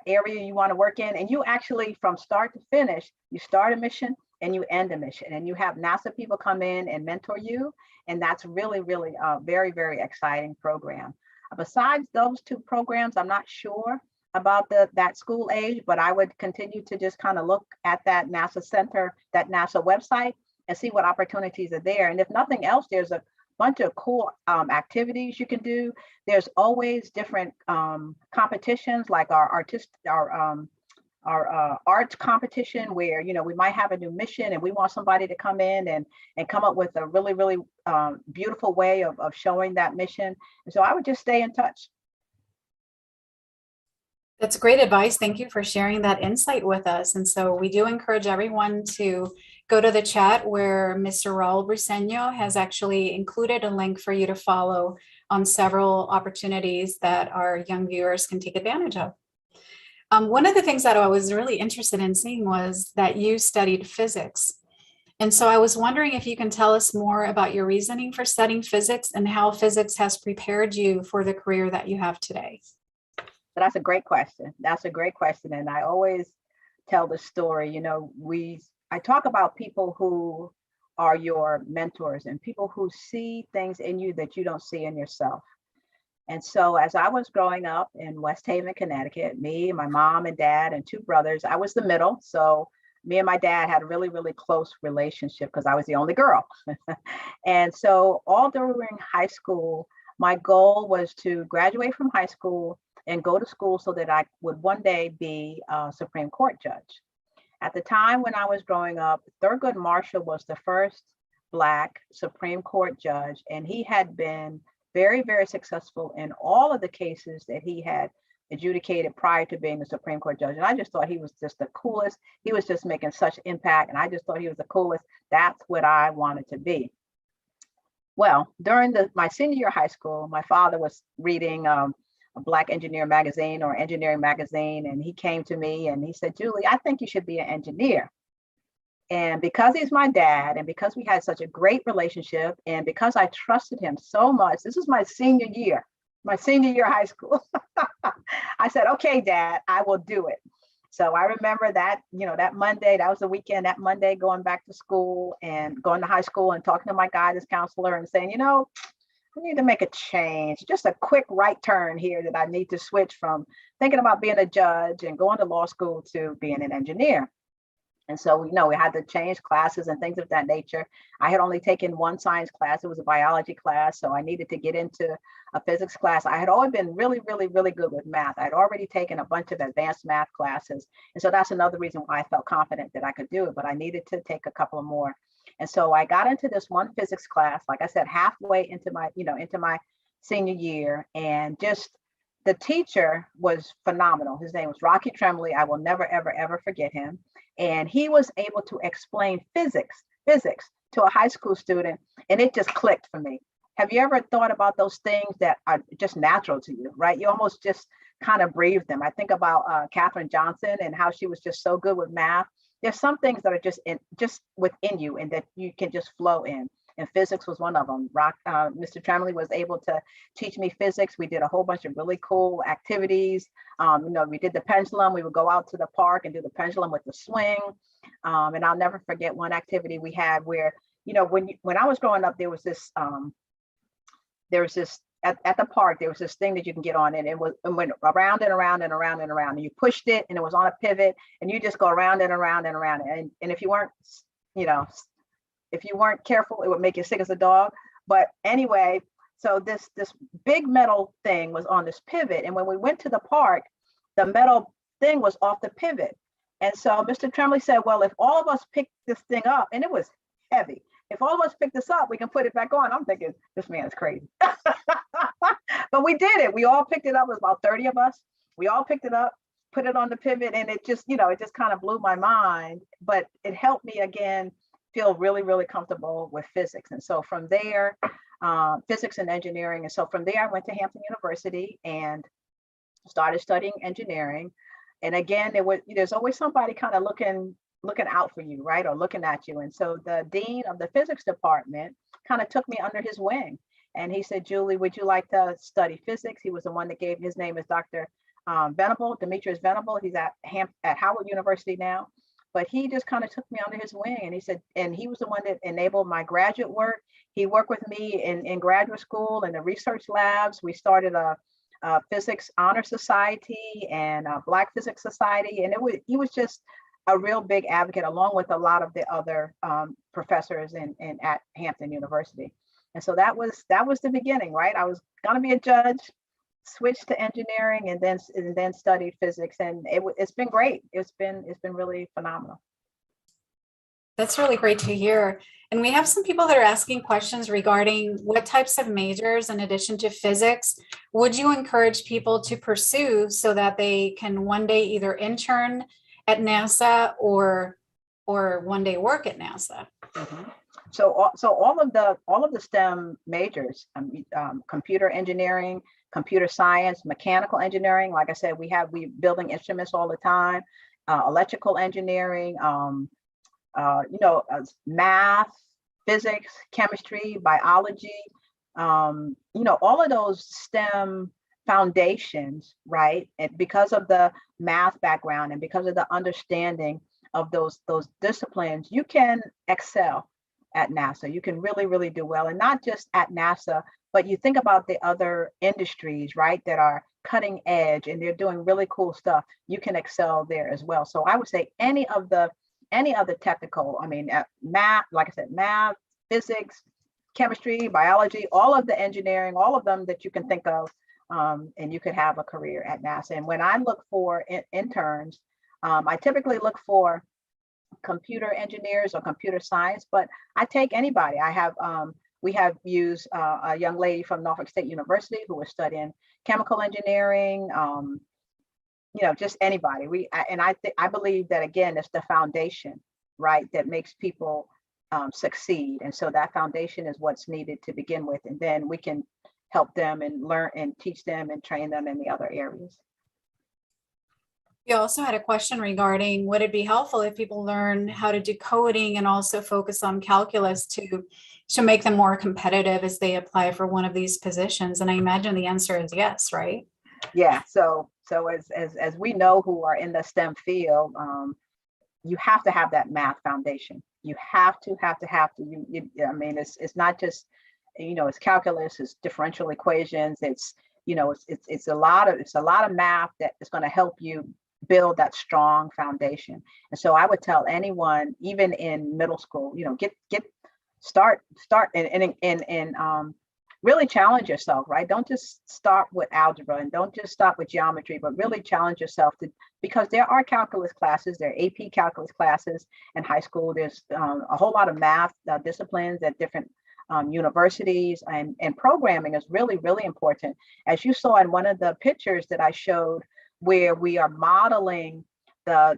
area you want to work in. And you actually, from start to finish, you start a mission and you end a mission, and you have NASA people come in and mentor you. And that's really, really a very, very exciting program. Besides those two programs, I'm not sure about that school age, but I would continue to just kind of look at that NASA center, that NASA website, and see what opportunities are there. And if nothing else, there's a bunch of cool activities you can do. There's always different competitions, like our arts competition, where we might have a new mission and we want somebody to come in and come up with a really, really beautiful way of showing that mission. And so I would just stay in touch. That's great advice. Thank you for sharing that insight with us. And so we do encourage everyone to go to the chat where Mr. Raul Briseño has actually included a link for you to follow on several opportunities that our young viewers can take advantage of. One of the things that I was really interested in seeing was that you studied physics. And so I was wondering if you can tell us more about your reasoning for studying physics and how physics has prepared you for the career that you have today. That's a great question. That's a great question. And I always tell the story, I talk about people who are your mentors and people who see things in you that you don't see in yourself. And so as I was growing up in West Haven, Connecticut, me, my mom and dad and two brothers, I was the middle. So me and my dad had a really, really close relationship because I was the only girl. And so all during high school, my goal was to graduate from high school and go to school so that I would one day be a Supreme Court judge. At the time when I was growing up, Thurgood Marshall was the first Black Supreme Court judge, and he had been very, very successful in all of the cases that he had adjudicated prior to being the Supreme Court judge. And I just thought he was just the coolest. He was just making such impact, and I just thought he was the coolest. That's what I wanted to be. Well, during my senior year of high school, my father was reading a Black Engineer magazine or engineering magazine. And he came to me and he said, "Julie, I think you should be an engineer." And because he's my dad, and because we had such a great relationship, and because I trusted him so much, this is my senior year of high school. I said, "Okay, Dad, I will do it." So I remember that, that Monday, that was the weekend, that Monday, going back to school and going to high school and talking to my guidance counselor and saying, I need to make a change, just a quick right turn here, that I need to switch from thinking about being a judge and going to law school to being an engineer. And so, we had to change classes and things of that nature. I had only taken one science class. It was a biology class. So I needed to get into a physics class. I had always been really, really, really good with math. I'd already taken a bunch of advanced math classes. And so that's another reason why I felt confident that I could do it, but I needed to take a couple of more. And so I got into this one physics class, like I said, halfway into my senior year, and just the teacher was phenomenal. His name was Rocky Tremblay. I will never, ever, ever forget him. and he was able to explain physics to a high school student, and it just clicked for me. Have you ever thought about those things that are just natural to you, right? You almost just kind of breathe them. I think about Katherine Johnson and how she was just so good with math. There's some things that are just within you and that you can just flow in. And physics was one of them. Mr. Tremley was able to teach me physics. We did a whole bunch of really cool activities. We did the pendulum. We would go out to the park and do the pendulum with the swing. And I'll never forget one activity we had where, when I was growing up, there was this at the park, there was this thing that you can get on, and it went around and around and around and around, and you pushed it, and it was on a pivot, and you just go around and around and around. And if you weren't, if you weren't careful, it would make you sick as a dog. But anyway, so this big metal thing was on this pivot, and when we went to the park, the metal thing was off the pivot. And so Mr. Tremley said, well, if all of us pick this thing up, and it was heavy, if all of us pick this up, we can put it back on. I'm thinking, this man is crazy. But we did it. We all picked it up. It was about 30 of us. We all picked it up, put it on the pivot, and it just, it just kind of blew my mind. But it helped me, again, feel really, really comfortable with physics. And so from there, physics and engineering. And so from there, I went to Hampton University and started studying engineering. And again, there's always somebody kind of looking out for you, right? Or looking at you. And so the dean of the physics department kind of took me under his wing. And he said, Julie, would you like to study physics? He was the one that gave, his name is Dr. Venable, Demetrius Venable. He's at Howard University now. But he just kind of took me under his wing. And he said, and he was the one that enabled my graduate work. He worked with me in graduate school in the research labs. We started a physics honor society and a Black Physics Society. And he was just a real big advocate, along with a lot of the other professors at Hampton University. And so that was the beginning, right? I was going to be a judge, switched to engineering, and then studied physics, and it's been great. It's been really phenomenal. That's really great to hear. And we have some people that are asking questions regarding what types of majors, in addition to physics, would you encourage people to pursue so that they can one day either intern at NASA or one day work at NASA? Mm-hmm. So all of the STEM majors, computer engineering, computer science, mechanical engineering. Like I said, we building instruments all the time, electrical engineering, math, physics, chemistry, biology, all of those STEM foundations, right? And because of the math background and because of the understanding of those disciplines, you can excel at NASA. You can really, really do well, and not just at NASA, but you think about the other industries, right, that are cutting edge and they're doing really cool stuff. You can excel there as well. So I would say any of the technical, math, like I said, math, physics, chemistry, biology, all of the engineering, all of them that you can think of, and you could have a career at NASA. And when I look for interns, I typically look for computer engineers or computer science, but I take anybody. We have used a young lady from Norfolk State University who was studying chemical engineering, just anybody. I believe that, again, it's the foundation, right, that makes people succeed. And so that foundation is what's needed to begin with. And then we can help them and learn and teach them and train them in the other areas. We also had a question regarding, would it be helpful if people learn how to do coding and also focus on calculus to make them more competitive as they apply for one of these positions? And I imagine the answer is yes, right? Yeah. So as we know who are in the STEM field, you have to have that math foundation. You have to. It's not just, it's calculus, it's differential equations, it's a lot of math that is going to help you build that strong foundation. And so I would tell anyone, even in middle school, start and really challenge yourself, right? Don't just start with algebra and don't just start with geometry, but really challenge yourself because there are calculus classes, there are AP calculus classes in high school. There's a whole lot of math disciplines at different universities, and programming is really, really important. As you saw in one of the pictures that I showed, where we are modeling the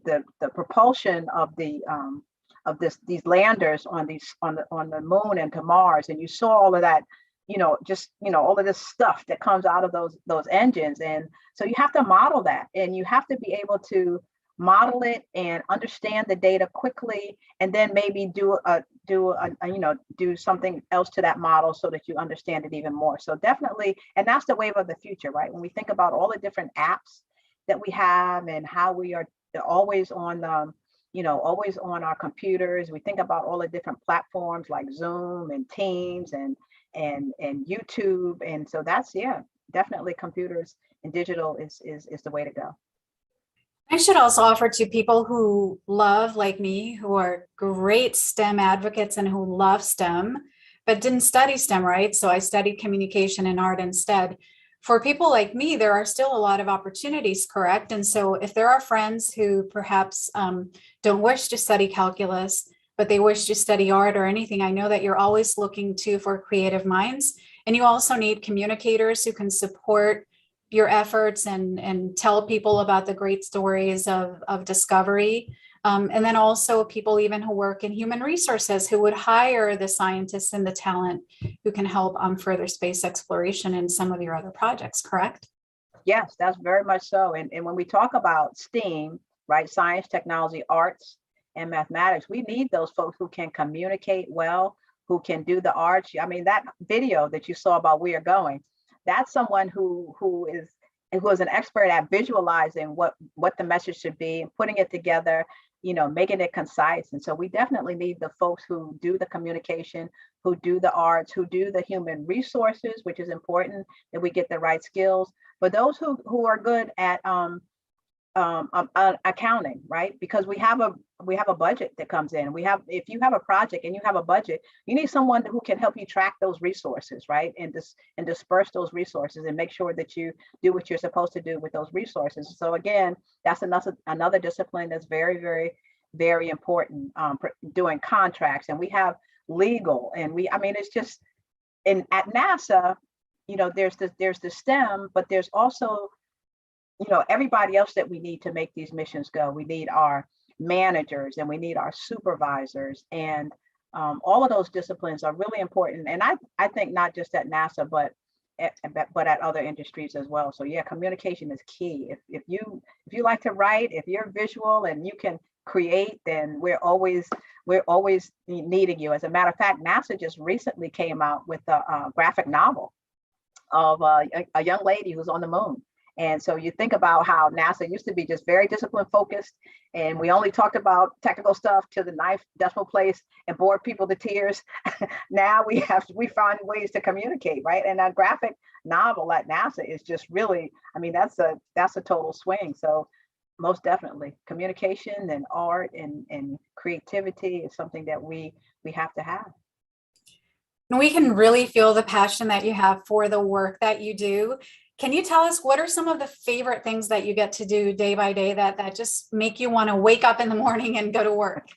the propulsion of these landers on the moon and to Mars, and you saw all of that, all of this stuff that comes out of those engines. And so you have to model that, and you have to be able to model it and understand the data quickly, and then maybe do something else to that model so that you understand it even more. So definitely, and that's the wave of the future, right? When we think about all the different apps that we have and how we are always on always on our computers, we think about all the different platforms like Zoom and Teams and YouTube. And so that's, definitely computers and digital is the way to go. I should also offer to people who love, like me, who are great STEM advocates and who love STEM, but didn't study STEM, right? So I studied communication and art instead. For people like me, there are still a lot of opportunities, correct? And so if there are friends who perhaps don't wish to study calculus, but they wish to study art or anything, I know that you're always looking for creative minds. And you also need communicators who can support your efforts and tell people about the great stories of discovery. And then also people even who work in human resources who would hire the scientists and the talent who can help further space exploration in some of your other projects, correct? Yes, that's very much so. And when we talk about STEAM, right, science, technology, arts, and mathematics, we need those folks who can communicate well, who can do the arts. I mean, that video that you saw about We Are Going, that's someone who is an expert at visualizing what the message should be and putting it together, making it concise. And so we definitely need the folks who do the communication, who do the arts, who do the human resources, which is important that we get the right skills. But those who are good at accounting, right? Because we have a budget that comes in. If you have a project and you have a budget, you need someone who can help you track those resources, right? And disperse those resources and make sure that you do what you're supposed to do with those resources. So again, that's another discipline that's very, very, very important. Doing contracts, and we have legal, and it's just, and at NASA, there's the STEM, but there's also everybody else that we need to make these missions go. We need our managers and we need our supervisors, and all of those disciplines are really important. And I think not just at NASA, but at other industries as well. So yeah, communication is key. If you like to write, if you're visual and you can create, then we're always needing you. As a matter of fact, NASA just recently came out with a graphic novel of a young lady who's on the moon. And so you think about how NASA used to be just very discipline focused, and we only talked about technical stuff to the ninth decimal place and bored people to tears. Now we find ways to communicate, right? And a graphic novel at NASA is just really, that's a total swing. So most definitely communication and art and creativity is something that we have to have. And we can really feel the passion that you have for the work that you do. Can you tell us what are some of the favorite things that you get to do day by day that just make you want to wake up in the morning and go to work?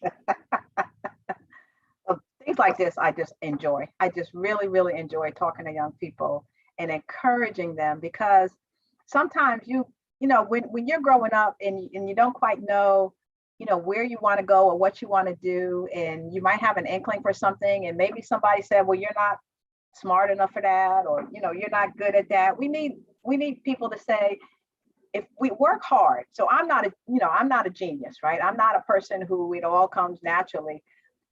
Things like this, I just enjoy. I just really, really enjoy talking to young people and encouraging them, because sometimes when you're growing up and you don't quite know, where you want to go or what you want to do, and you might have an inkling for something, and maybe somebody said, well, you're not smart enough for that, or you're not good at that. We need people to say, if we work hard. So I'm not a genius, right? I'm not a person who it all comes naturally.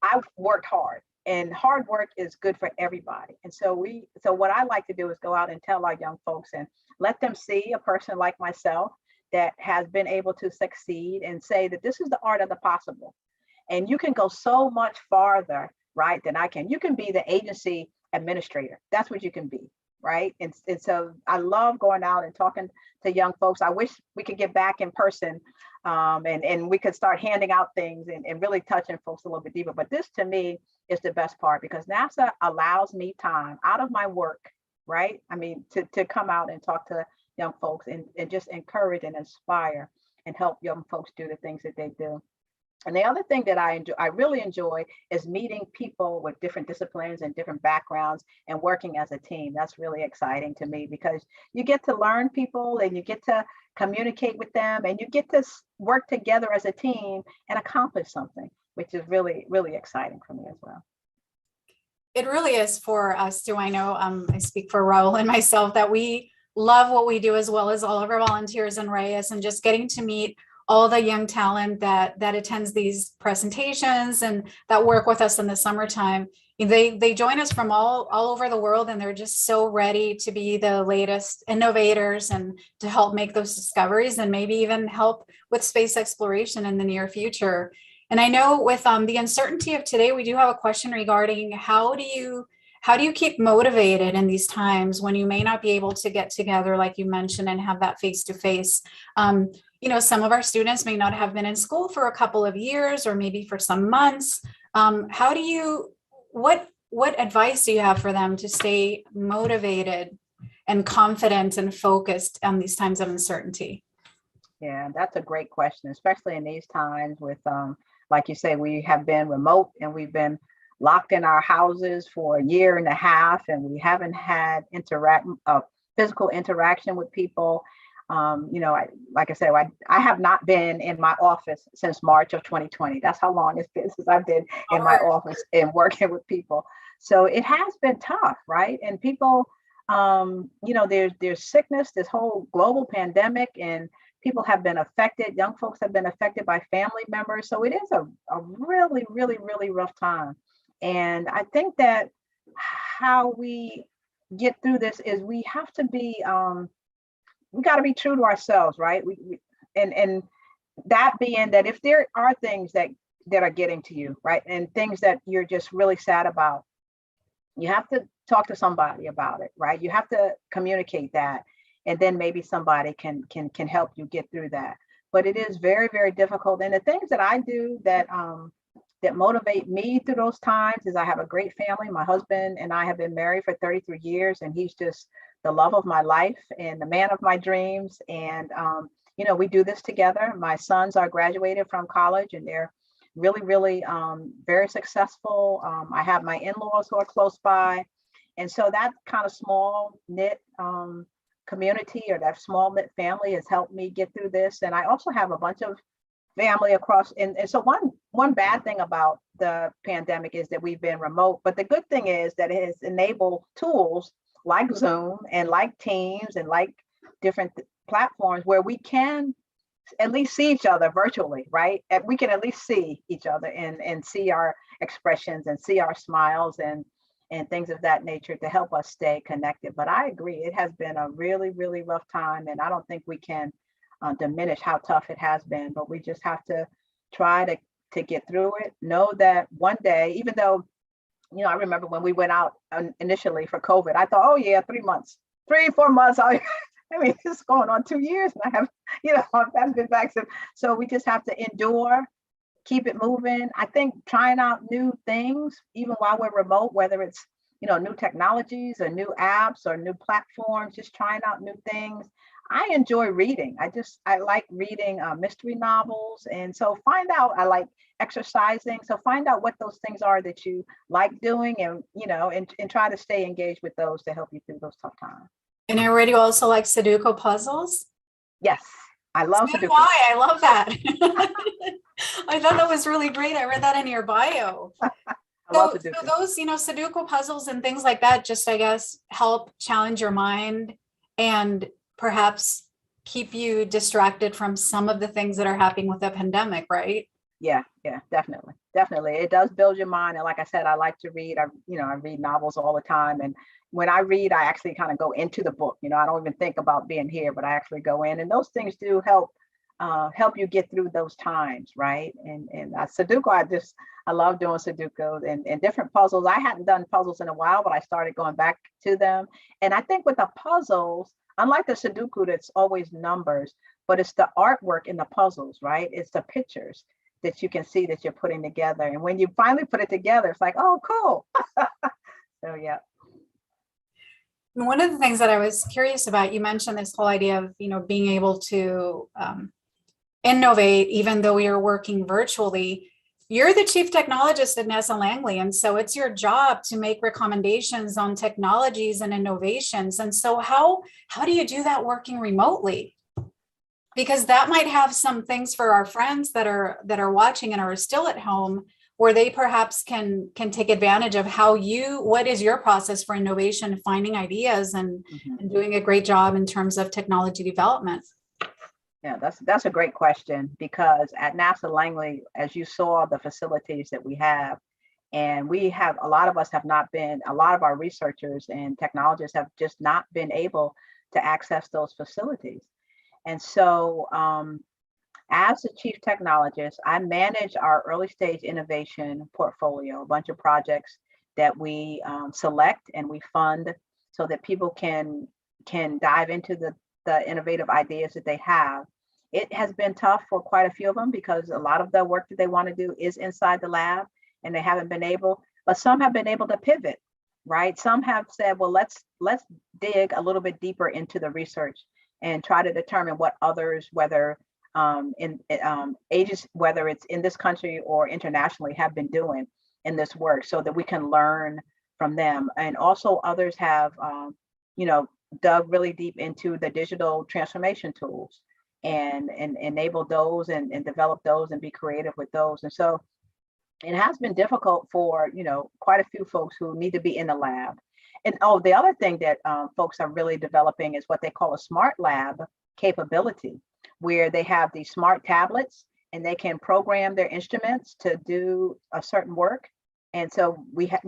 I've worked hard, and hard work is good for everybody. And so what I like to do is go out and tell our young folks and let them see a person like myself that has been able to succeed, and say that this is the art of the possible. And you can go so much farther, right, than I can. You can be the agency administrator. That's what you can be, right? And so I love going out and talking to young folks. I wish we could get back in person and we could start handing out things and really touching folks a little bit deeper. But this to me is the best part, because NASA allows me time out of my work, right? To come out and talk to young folks and just encourage and inspire and help young folks do the things that they do. And the other thing that I really enjoy is meeting people with different disciplines and different backgrounds and working as a team. That's really exciting to me because you get to learn people and you get to communicate with them and you get to work together as a team and accomplish something, which is really, really exciting for me as well. It really is for us too. I know I speak for Raul and myself that we love what we do as well as all of our volunteers and REYES, and just getting to meet all the young talent that attends these presentations and that work with us in the summertime. They join us from all over the world, and they're just so ready to be the latest innovators and to help make those discoveries and maybe even help with space exploration in the near future. And I know with the uncertainty of today, we do have a question regarding how do you keep motivated in these times when you may not be able to get together, like you mentioned, and have that face-to-face? Some of our students may not have been in school for a couple of years or maybe for some months. What advice do you have for them to stay motivated and confident and focused on these times of uncertainty? Yeah, that's a great question, especially in these times with, like you say, we have been remote and we've been locked in our houses for a year and a half, and we haven't had physical interaction with people. Like I said, I have not been in my office since March of 2020. That's how long it's been since I've been in my office and working with people. So it has been tough, right? And people, there's sickness, this whole global pandemic, and people have been affected. Young folks have been affected by family members. So it is a really, really, really rough time. And I think that how we get through this is we have to be, we got to be true to ourselves, right? And that being that if there are things that are getting to you, right, and things that you're just really sad about, you have to talk to somebody about it, right? You have to communicate that, and then maybe somebody can help you get through that. But it is very, very difficult. And the things that I do that motivate me through those times is I have a great family. My husband and I have been married for 33 years, and he's just the love of my life and the man of my dreams. And, we do this together. My sons are graduated from college and they're really, really very successful. I have my in-laws who are close by. And so that kind of small knit community, or that small knit family, has helped me get through this. And I also have a bunch of family across. And so one bad thing about the pandemic is that we've been remote. But the good thing is that it has enabled tools like Zoom and like Teams and like different platforms where we can at least see each other virtually, right? And we can at least see each other and see our expressions and see our smiles and things of that nature to help us stay connected. But I agree, it has been a really, really rough time, and I don't think we can diminish how tough it has been, but we just have to try to get through it. Know that one day, even though, I remember when we went out initially for COVID, I thought, oh yeah, 3 months, 4 months. It's going on 2 years and I haven't been vaccinated. So we just have to endure, keep it moving. I think trying out new things, even while we're remote, whether it's, new technologies or new apps or new platforms, just trying out new things. I enjoy reading. I like reading mystery novels. And so I like exercising. So find out what those things are that you like doing and try to stay engaged with those to help you through those tough times. And I already also like Sudoku puzzles. Yes, I love Sudoku. Why? I love that. I thought that was really great. I read that in your bio. So those, Sudoku puzzles and things like that, just, I guess, help challenge your mind and perhaps keep you distracted from some of the things that are happening with the pandemic, right? Yeah, definitely. It does build your mind. And like I said, I like to read. I read novels all the time. And when I read, I actually kind of go into the book. I don't even think about being here, but I actually go in. And those things do help you get through those times, right? And Sudoku, I love doing Sudoku and different puzzles. I hadn't done puzzles in a while, but I started going back to them. And I think with the puzzles, unlike the Sudoku that's always numbers, but it's the artwork in the puzzles, right? It's the pictures that you can see that you're putting together. And when you finally put it together, it's like, oh, cool. So, yeah. One of the things that I was curious about, you mentioned this whole idea of, being able to innovate, even though you're working virtually. You're the chief technologist at NASA Langley, and so it's your job to make recommendations on technologies and innovations. And so how do you do that working remotely? Because that might have some things for our friends that are watching and are still at home, where they perhaps can take advantage of what is your process for innovation, finding ideas and doing a great job in terms of technology development. Yeah, that's a great question, because at NASA Langley, as you saw the facilities that we have, and a lot of our researchers and technologists have just not been able to access those facilities. And so as the chief technologist, I manage our early stage innovation portfolio, a bunch of projects that we select and we fund so that people can dive into the innovative ideas that they have. It has been tough for quite a few of them because a lot of the work that they want to do is inside the lab and they haven't been able, but some have been able to pivot, right? Some have said, well, let's dig a little bit deeper into the research and try to determine what others, whether ages, whether it's in this country or internationally, have been doing in this work so that we can learn from them. And also others have, dug really deep into the digital transformation tools and enable those and develop those and be creative with those. And so it has been difficult for, quite a few folks who need to be in the lab. And the other thing that folks are really developing is what they call a smart lab capability, where they have these smart tablets and they can program their instruments to do a certain work. And so we have,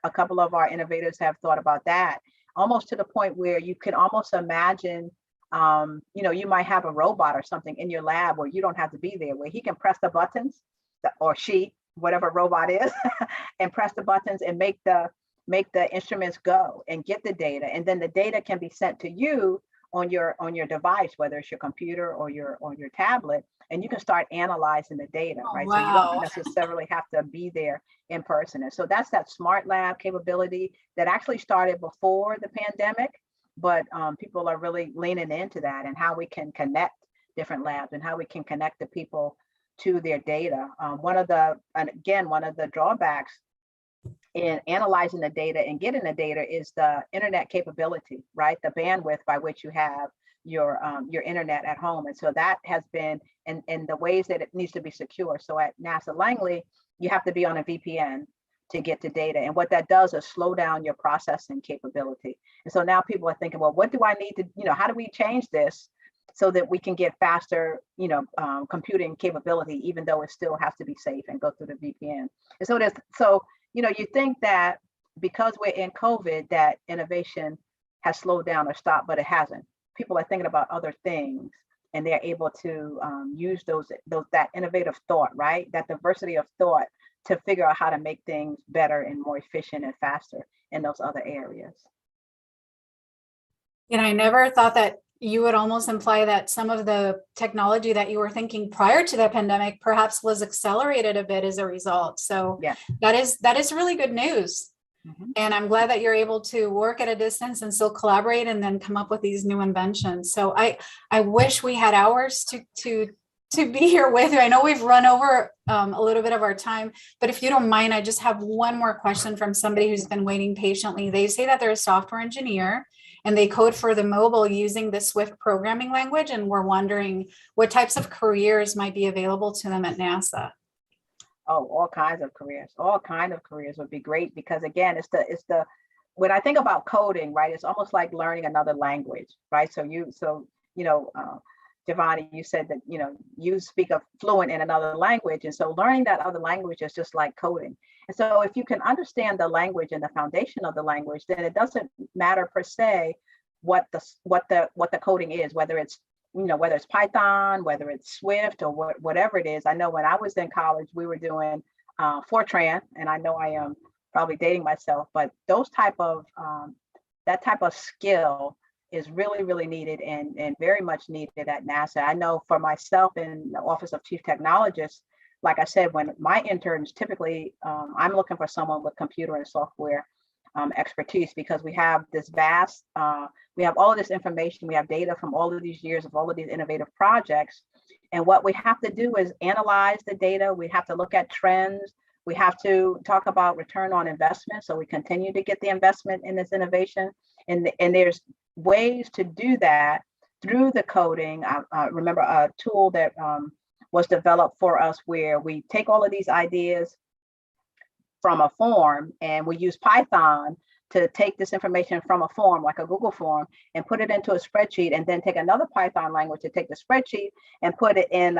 a couple of our innovators have thought about that, almost to the point where you can almost imagine, you might have a robot or something in your lab where you don't have to be there, where he can press the buttons, or she, whatever robot is, and press the buttons and make the instruments go and get the data. And then the data can be sent to you on your device, whether it's your computer or your tablet, and you can start analyzing the data, right? Wow. So you don't necessarily have to be there in person. And so that's that smart lab capability that actually started before the pandemic, but people are really leaning into that and how we can connect different labs and how we can connect the people to their data. One of the drawbacks in analyzing the data and getting the data is the internet capability, right? The bandwidth by which you have your internet at home. And so that has been in the ways that it needs to be secure. So at NASA Langley, you have to be on a VPN to get the data. And what that does is slow down your processing capability. And so now people are thinking, well, what do I need to, how do we change this so that we can get faster, computing capability, even though it still has to be safe and go through the VPN. And so you think that because we're in COVID, that innovation has slowed down or stopped, but it hasn't. People are thinking about other things and they're able to use that innovative thought, right? That diversity of thought to figure out how to make things better and more efficient and faster in those other areas. I never thought that you would almost imply that some of the technology that you were thinking prior to the pandemic perhaps was accelerated a bit as a result. So yeah, that is really good news. Mm-hmm. And I'm glad that you're able to work at a distance and still collaborate and then come up with these new inventions. So I wish we had hours to be here with you. I know we've run over a little bit of our time, but if you don't mind, I just have one more question from somebody who's been waiting patiently. They say that they're a software engineer and they code for the mobile using the Swift programming language. And we're wondering what types of careers might be available to them at NASA. Oh, all kinds of careers would be great, because again, it's the when I think about coding, right, it's almost like learning another language, right? Giovanni, you said that, you speak a fluent in another language. And so learning that other language is just like coding. And so if you can understand the language and the foundation of the language, then it doesn't matter per se what the coding is, whether it's Python, whether it's Swift, or whatever it is. I know when I was in college, we were doing Fortran, and I know I am probably dating myself, but that type of skill is really, really needed and very much needed at NASA. I know for myself in the Office of Chief Technologist, like I said, when my interns, typically I'm looking for someone with computer and software expertise, because we have this vast, we have all of this information, we have data from all of these years of all of these innovative projects, And what we have to do is analyze the data. We have to look at trends. We have to talk about return on investment. So we continue to get the investment in this innovation. And there's ways to do that through the coding. I remember a tool that was developed for us where we take all of these ideas from a form and we use Python to take this information from a form, like a Google form, and put it into a spreadsheet, and then take another Python language to take the spreadsheet and put it in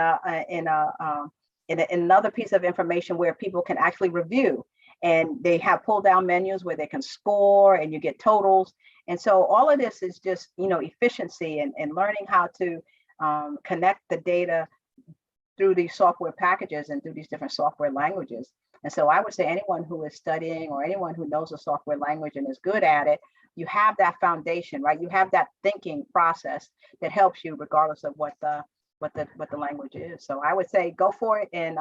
another piece of information where people can actually review. And they have pull down menus where they can score and you get totals. And so all of this is just, efficiency and learning how to connect the data through these software packages and through these different software languages. And so I would say anyone who is studying or anyone who knows a software language and is good at it, you have that foundation, right? You have that thinking process that helps you regardless of what the language is. So I would say go for it. And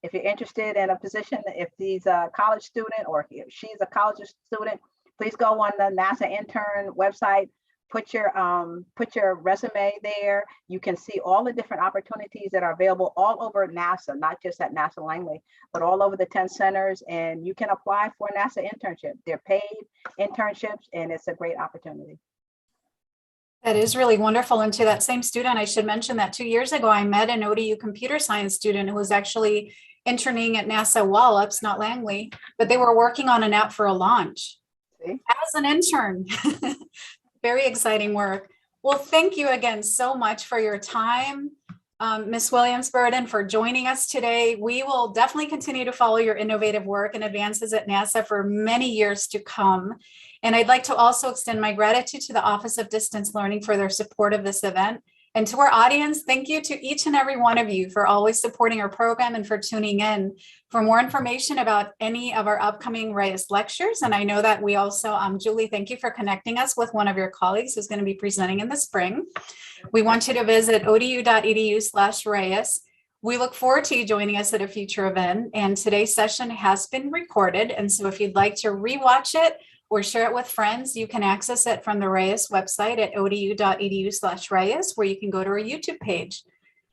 if you're interested in a position, if he's a college student or if she's a college student, please go on the NASA intern website. Put your resume there. You can see all the different opportunities that are available all over NASA, not just at NASA Langley, but all over the 10 centers. And you can apply for a NASA internship. They're paid internships, and it's a great opportunity. That is really wonderful. And to that same student, I should mention that 2 years ago, I met an ODU computer science student who was actually interning at NASA Wallops, not Langley, but they were working on an app for a launch as an intern. Very exciting work. Well, thank you again so much for your time, Ms. Williamsburg, and for joining us today. We will definitely continue to follow your innovative work and advances at NASA for many years to come. And I'd like to also extend my gratitude to the Office of Distance Learning for their support of this event. And to our audience, thank you to each and every one of you for always supporting our program and for tuning in. For more information about any of our upcoming REYES lectures, and I know that we also, Julie, thank you for connecting us with one of your colleagues who's going to be presenting in the spring. We want you to visit odu.edu/REYES. We look forward to you joining us at a future event, and today's session has been recorded, and so if you'd like to rewatch it or share it with friends, you can access it from the REYES website at odu.edu/REYES, where you can go to our YouTube page.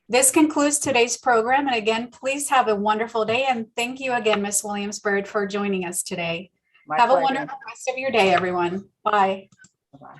This concludes today's program. And again, please have a wonderful day. And thank you again, Ms. Williamsburg, for joining us today. Have a wonderful rest of your day, everyone. Bye. Bye-bye.